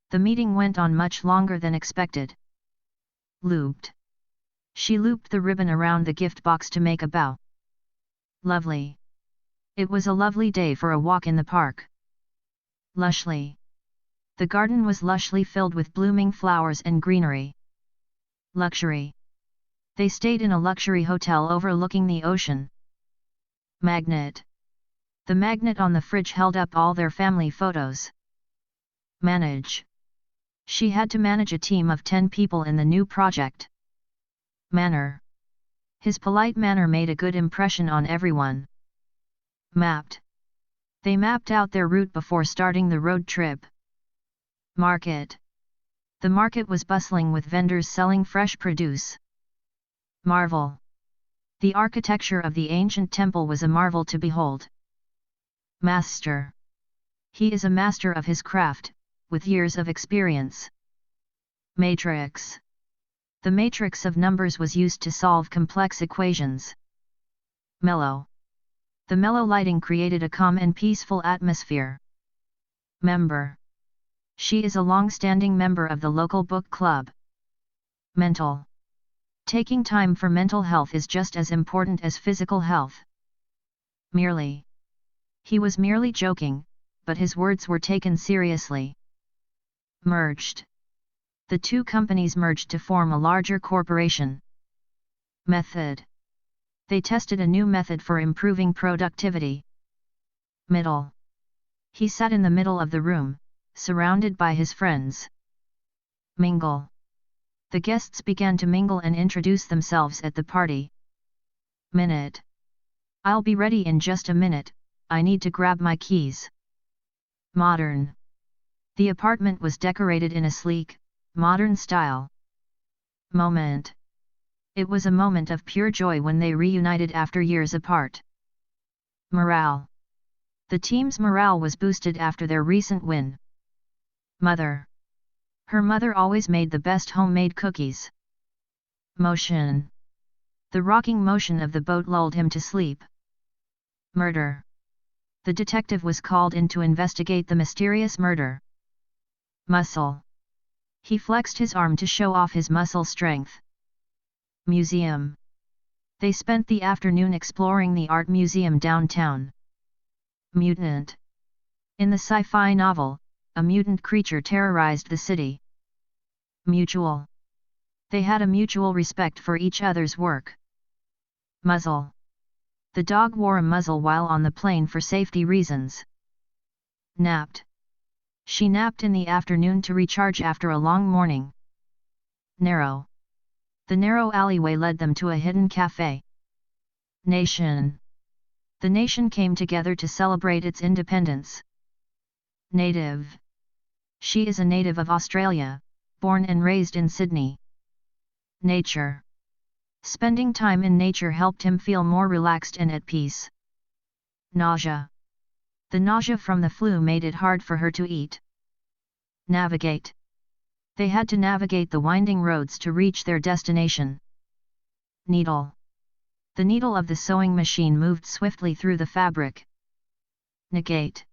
The meeting went on much longer than expected. Looped. She looped the ribbon around the gift box to make a bow. Lovely. It was a lovely day for a walk in the park. Lushly. The garden was lushly filled with blooming flowers and greenery. Luxury. They stayed in a luxury hotel overlooking the ocean. Magnet. The magnet on the fridge held up all their family photos. Manage. She had to manage a team of 10 people in the new project. Manner. His polite manner made a good impression on everyone. Mapped. They mapped out their route before starting the road trip. Market. The market was bustling with vendors selling fresh produce. Marvel. The architecture of the ancient temple was a marvel to behold. Master. He is a master of his craft, with years of experience. Matrix. The matrix of numbers was used to solve complex equations. Mellow. The mellow lighting created a calm and peaceful atmosphere. Member. She is a long-standing member of the local book club. Mental. Taking time for mental health is just as important as physical health. Merely. He was merely joking, but his words were taken seriously. Merged. The two companies merged to form a larger corporation. Method. They tested a new method for improving productivity. Middle. He sat in the middle of the room, surrounded by his friends. Mingle. The guests began to mingle and introduce themselves at the party. Minute. I'll be ready in just a minute, I need to grab my keys. Modern. The apartment was decorated in a sleek, modern style. Moment. It was a moment of pure joy when they reunited after years apart. Morale. The team's morale was boosted after their recent win. Mother. Her mother always made the best homemade cookies. Motion. The rocking motion of the boat lulled him to sleep. Murder. The detective was called in to investigate the mysterious murder. Muscle. He flexed his arm to show off his muscle strength. Museum. They spent the afternoon exploring the art museum downtown. Mutant. In the sci-fi novel, a mutant creature terrorized the city. Mutual. They had a mutual respect for each other's work. Muzzle. The dog wore a muzzle while on the plane for safety reasons. Napped. She napped in the afternoon to recharge after a long morning. Narrow. The narrow alleyway led them to a hidden cafe. Nation. The nation came together to celebrate its independence. Native. She is a native of Australia, born and raised in Sydney. Nature. Spending time in nature helped him feel more relaxed and at peace. Nausea. The nausea from the flu made it hard for her to eat. Navigate. They had to navigate the winding roads to reach their destination. Needle. The needle of the sewing machine moved swiftly through the fabric. Negate.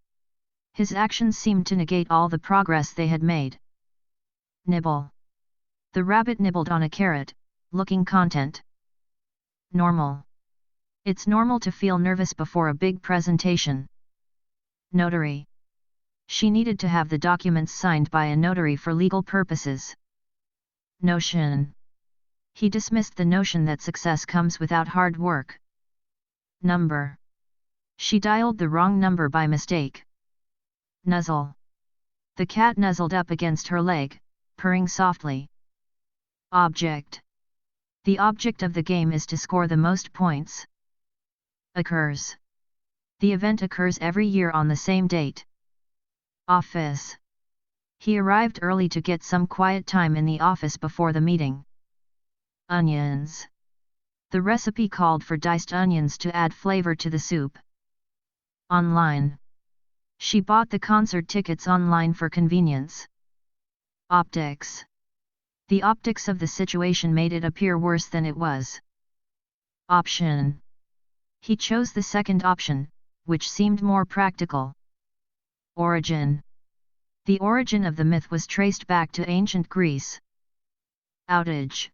His actions seemed to negate all the progress they had made. Nibble. The rabbit nibbled on a carrot, looking content. Normal. It's normal to feel nervous before a big presentation. Notary. She needed to have the documents signed by a notary for legal purposes. Notion. He dismissed the notion that success comes without hard work. Number. She dialed the wrong number by mistake. Nuzzle. The cat nuzzled up against her leg, purring softly. Object. The object of the game is to score the most points. Occurs. The event occurs every year on the same date. Office. He arrived early to get some quiet time in the office before the meeting. Onions. The recipe called for diced onions to add flavor to the soup. Online. She bought the concert tickets online for convenience. Optics. The optics of the situation made it appear worse than it was. Option. He chose the second option, which seemed more practical. Origin. The origin of the myth was traced back to ancient Greece. Outage.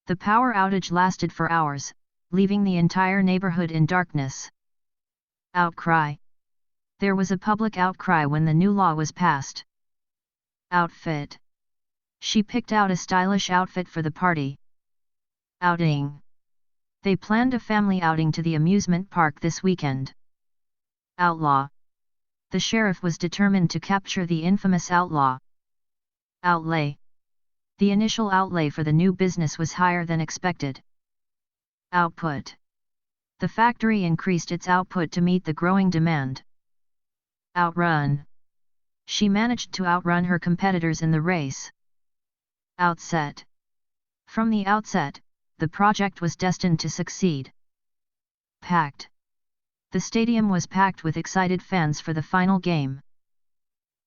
The power outage lasted for hours, leaving the entire neighborhood in darkness. Outcry. There was a public outcry when the new law was passed. Outfit. She picked out a stylish outfit for the party. Outing. They planned a family outing to the amusement park this weekend. Outlaw. The sheriff was determined to capture the infamous outlaw. Outlay. The initial outlay for the new business was higher than expected. Output. The factory increased its output to meet the growing demand. Outrun. She managed to outrun her competitors in the race. Outset. From the outset, the project was destined to succeed. Packed. The stadium was packed with excited fans for the final game.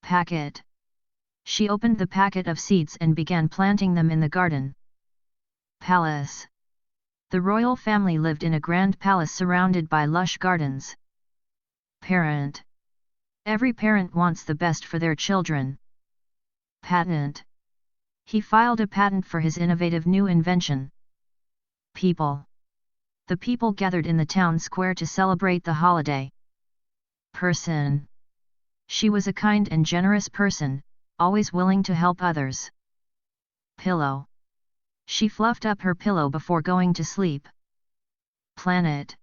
Packet. She opened the packet of seeds and began planting them in the garden. Palace. The royal family lived in a grand palace surrounded by lush gardens. Parent. Every parent wants the best for their children. Patent. He filed a patent for his innovative new invention. People. The people gathered in the town square to celebrate the holiday. Person. She was a kind and generous person, always willing to help others. Pillow. She fluffed up her pillow before going to sleep. Planet.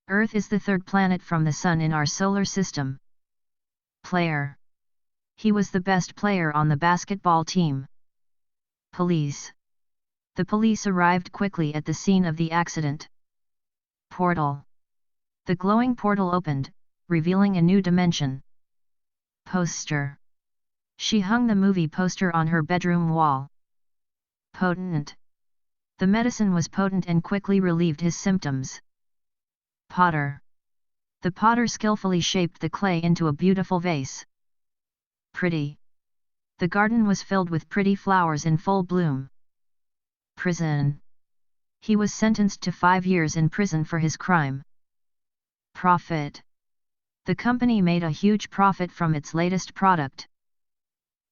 Earth is the third planet from the Sun in our solar system. Player. He was the best player on the basketball team. Police. The police arrived quickly at the scene of the accident. Portal. The glowing portal opened, revealing a new dimension. Poster. She hung the movie poster on her bedroom wall. Potent. The medicine was potent and quickly relieved his symptoms. Potter. The potter skillfully shaped the clay into a beautiful vase. Pretty. The garden was filled with pretty flowers in full bloom. Prison. He was sentenced to 5 years in prison for his crime. Profit. The company made a huge profit from its latest product.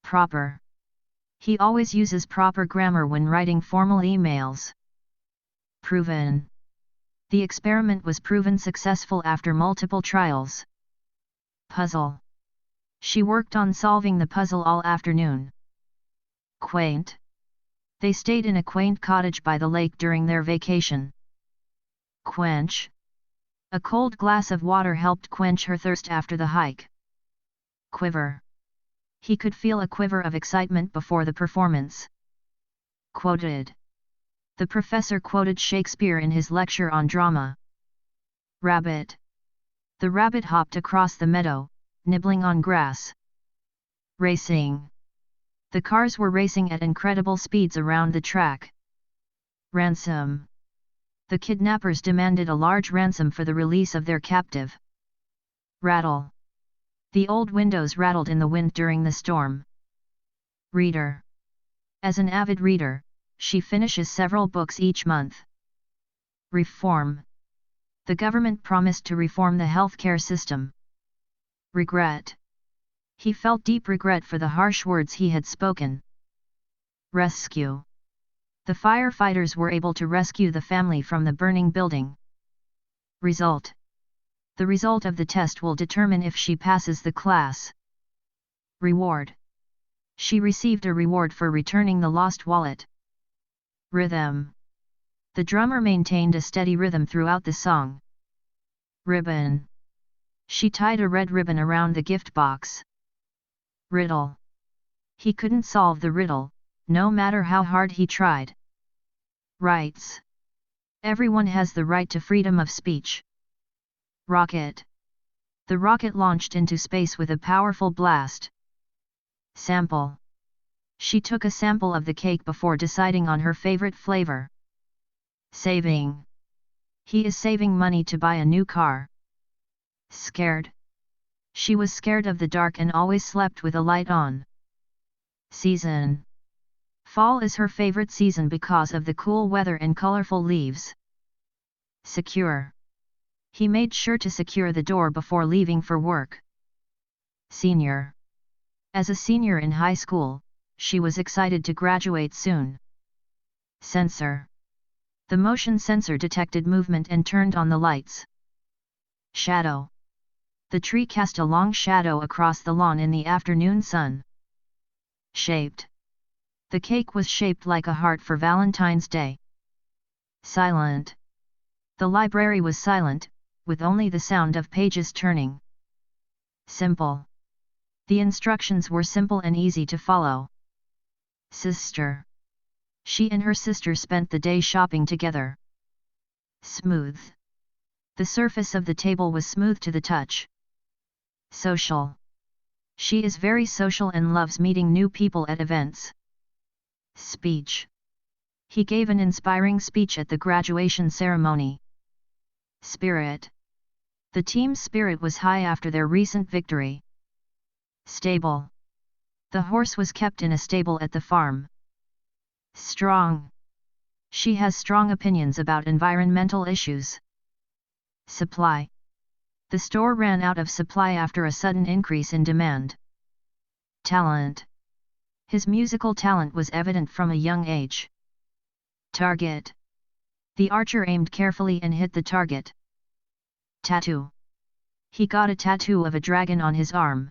Proper. He always uses proper grammar when writing formal emails. Proven. The experiment was proven successful after multiple trials. Puzzle. She worked on solving the puzzle all afternoon. Quaint. They stayed in a quaint cottage by the lake during their vacation. Quench. A cold glass of water helped quench her thirst after the hike. Quiver. He could feel a quiver of excitement before the performance. Quoted. The professor quoted Shakespeare in his lecture on drama. Rabbit. The rabbit hopped across the meadow, nibbling on grass. Racing. The cars were racing at incredible speeds around the track. Ransom. The kidnappers demanded a large ransom for the release of their captive. Rattle. The old windows rattled in the wind during the storm. Reader. As an avid reader, she finishes several books each month. Reform. The government promised to reform the healthcare system. Regret. He felt deep regret for the harsh words he had spoken. Rescue. The firefighters were able to rescue the family from the burning building. Result. The result of the test will determine if she passes the class. Reward. She received a reward for returning the lost wallet. Rhythm. The drummer maintained a steady rhythm throughout the song. Ribbon. She tied a red ribbon around the gift box. Riddle. He couldn't solve the riddle, no matter how hard he tried. Rights. Everyone has the right to freedom of speech. Rocket. The rocket launched into space with a powerful blast. Sample. She took a sample of the cake before deciding on her favorite flavor. Saving. He is saving money to buy a new car. Scared. She was scared of the dark and always slept with a light on. Season. Fall is her favorite season because of the cool weather and colorful leaves. Secure. He made sure to secure the door before leaving for work. Senior. As a senior in high school, she was excited to graduate soon. Sensor. The motion sensor detected movement and turned on the lights. Shadow. The tree cast a long shadow across the lawn in the afternoon sun. Shaped. The cake was shaped like a heart for Valentine's Day. Silent. The library was silent, with only the sound of pages turning. Simple. The instructions were simple and easy to follow. Sister. She and her sister spent the day shopping together. Smooth. The surface of the table was smooth to the touch. Social. She is very social and loves meeting new people at events. Speech. He gave an inspiring speech at the graduation ceremony. Spirit. The team's spirit was high after their recent victory. Stable. The horse was kept in a stable at the farm. Strong. She has strong opinions about environmental issues. Supply. The store ran out of supply after a sudden increase in demand. Talent. His musical talent was evident from a young age. Target. The archer aimed carefully and hit the target. Tattoo. He got a tattoo of a dragon on his arm.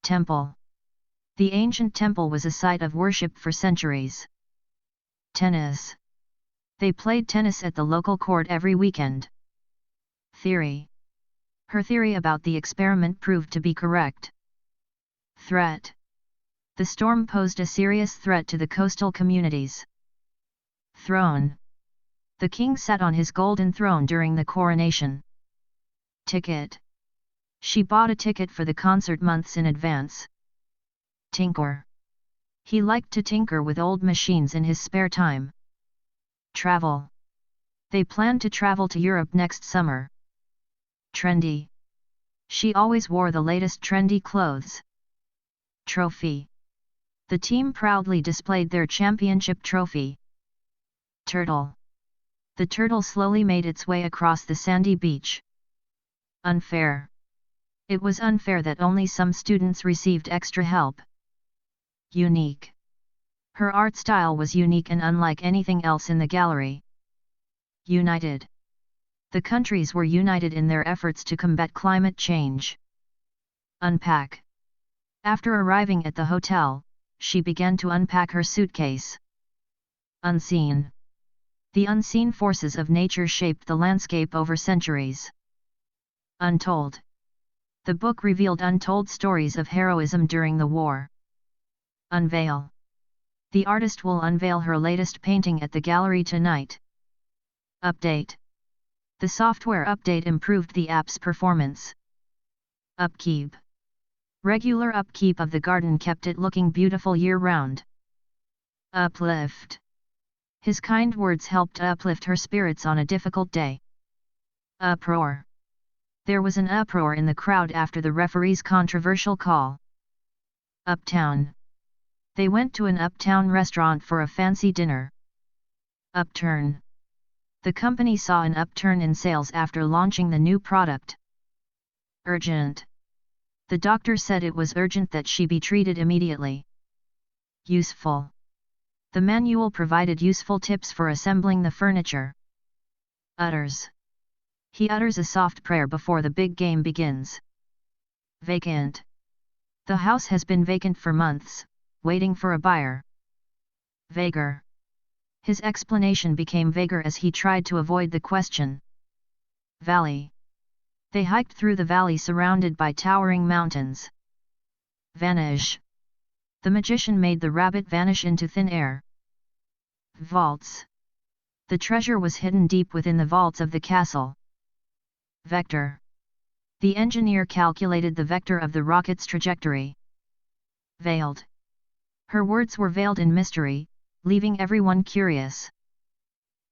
Temple. The ancient temple was a site of worship for centuries. Tennis. They played tennis at the local court every weekend. Theory. Her theory about the experiment proved to be correct. Threat. The storm posed a serious threat to the coastal communities. Throne. The king sat on his golden throne during the coronation. Ticket. She bought a ticket for the concert months in advance. Tinker. He liked to tinker with old machines in his spare time. Travel. They planned to travel to Europe next summer. Trendy. She always wore the latest trendy clothes. Trophy. The team proudly displayed their championship trophy. Turtle. The turtle slowly made its way across the sandy beach. Unfair. It was unfair that only some students received extra help. Unique. Her art style was unique and unlike anything else in the gallery. United. The countries were united in their efforts to combat climate change. Unpack. After arriving at the hotel, she began to unpack her suitcase. Unseen. The unseen forces of nature shaped the landscape over centuries. Untold. The book revealed untold stories of heroism during the war. Unveil. The artist will unveil her latest painting at the gallery tonight. Update. The software update improved the app's performance. Upkeep. Regular upkeep of the garden kept it looking beautiful year-round. Uplift. His kind words helped uplift her spirits on a difficult day. Uproar. There was an uproar in the crowd after the referee's controversial call. Uptown. They went to an uptown restaurant for a fancy dinner. Upturn. The company saw an upturn in sales after launching the new product. Urgent. The doctor said it was urgent that she be treated immediately. Useful. The manual provided useful tips for assembling the furniture. Utters. He utters a soft prayer before the big game begins. Vacant. The house has been vacant for months, waiting for a buyer. Vaguer. His explanation became vaguer as he tried to avoid the question. Valley. They hiked through the valley surrounded by towering mountains. Vanish. The magician made the rabbit vanish into thin air. Vaults. The treasure was hidden deep within the vaults of the castle. Vector. The engineer calculated the vector of the rocket's trajectory. Veiled. Her words were veiled in mystery, leaving everyone curious.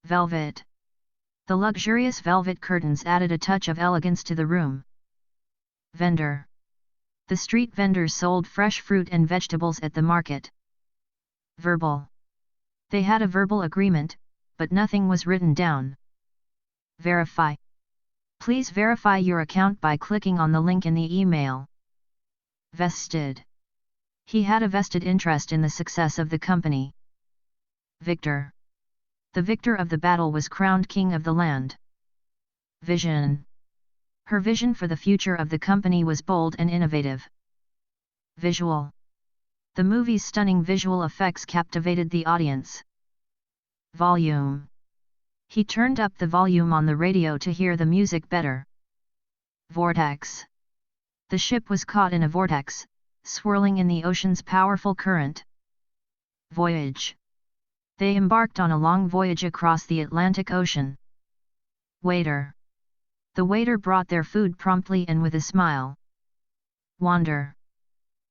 Velvet. The luxurious velvet curtains added a touch of elegance to the room. Vendor. The street vendors sold fresh fruit and vegetables at the market. Verbal. They had a verbal agreement, but nothing was written down. Verify. Please verify your account by clicking on the link in the email. Vested. He had a vested interest in the success of the company. Victor. The victor of the battle was crowned king of the land. Vision. Her vision for the future of the company was bold and innovative. Visual. The movie's stunning visual effects captivated the audience. Volume. He turned up the volume on the radio to hear the music better. Vortex. The ship was caught in a vortex, swirling in the ocean's powerful current. Voyage. They embarked on a long voyage across the Atlantic Ocean. Waiter. The waiter brought their food promptly and with a smile. Wander.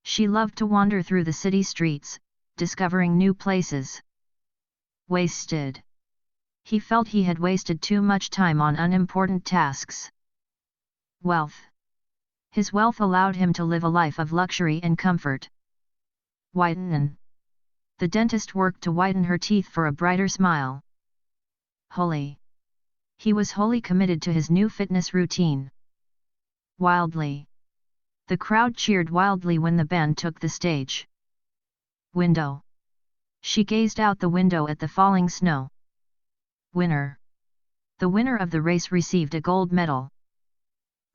She loved to wander through the city streets, discovering new places. Wasted. He felt he had wasted too much time on unimportant tasks. Wealth. His wealth allowed him to live a life of luxury and comfort. Whiten. The dentist worked to whiten her teeth for a brighter smile. Holy. He was wholly committed to his new fitness routine. Wildly. The crowd cheered wildly when the band took the stage. Window. She gazed out the window at the falling snow. Winner. The winner of the race received a gold medal.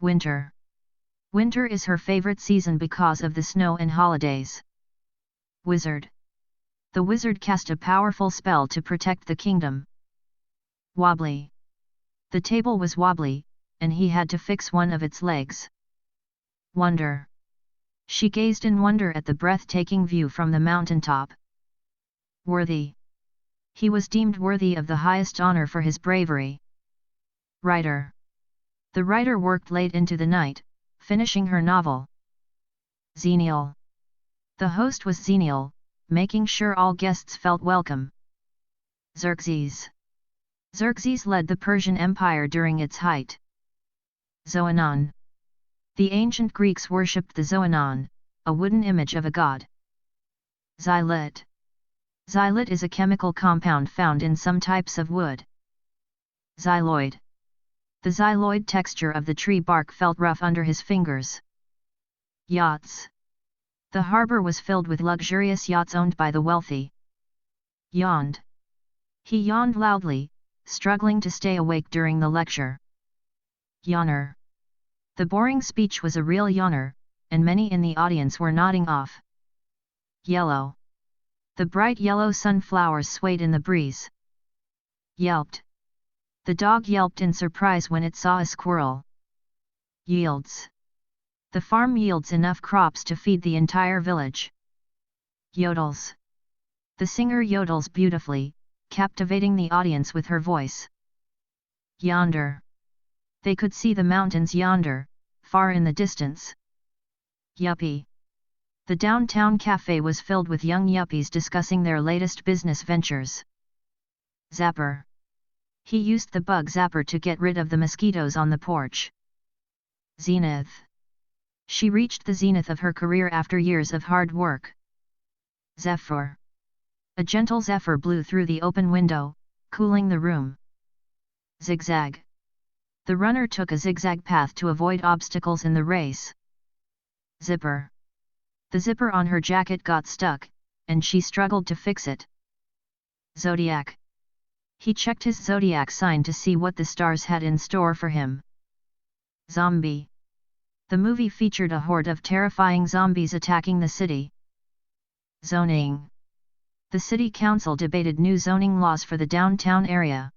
Winter. Winter is her favorite season because of the snow and holidays. Wizard. The wizard cast a powerful spell to protect the kingdom. Wobbly. The table was wobbly, and he had to fix one of its legs. Wonder. She gazed in wonder at the breathtaking view from the mountaintop. Worthy. He was deemed worthy of the highest honor for his bravery. Writer. The writer worked late into the night, finishing her novel. Xenial. The host was Xenial, making sure all guests felt welcome. Xerxes. Xerxes led the Persian Empire during its height. Zoanon. The ancient Greeks worshipped the Zoanon, a wooden image of a god. Xylite. Xylite is a chemical compound found in some types of wood. Xyloid. The xyloid texture of the tree bark felt rough under his fingers. Yachts. The harbor was filled with luxurious yachts owned by the wealthy. Yawned. He yawned loudly, struggling to stay awake during the lecture. Yawner. The boring speech was a real yawner, and many in the audience were nodding off. Yellow. The bright yellow sunflowers swayed in the breeze. Yelped. The dog yelped in surprise when it saw a squirrel. Yields. The farm yields enough crops to feed the entire village. Yodels. The singer yodels beautifully, captivating the audience with her voice. Yonder. They could see the mountains yonder, far in the distance. Yuppie. The downtown cafe was filled with young yuppies discussing their latest business ventures. Zapper. He used the bug zapper to get rid of the mosquitoes on the porch. Zenith. She reached the zenith of her career after years of hard work. Zephyr. A gentle zephyr blew through the open window, cooling the room. Zigzag. The runner took a zigzag path to avoid obstacles in the race. Zipper. The zipper on her jacket got stuck, and she struggled to fix it. Zodiac. He checked his zodiac sign to see what the stars had in store for him. Zombie. The movie featured a horde of terrifying zombies attacking the city. Zoning. The city council debated new zoning laws for the downtown area.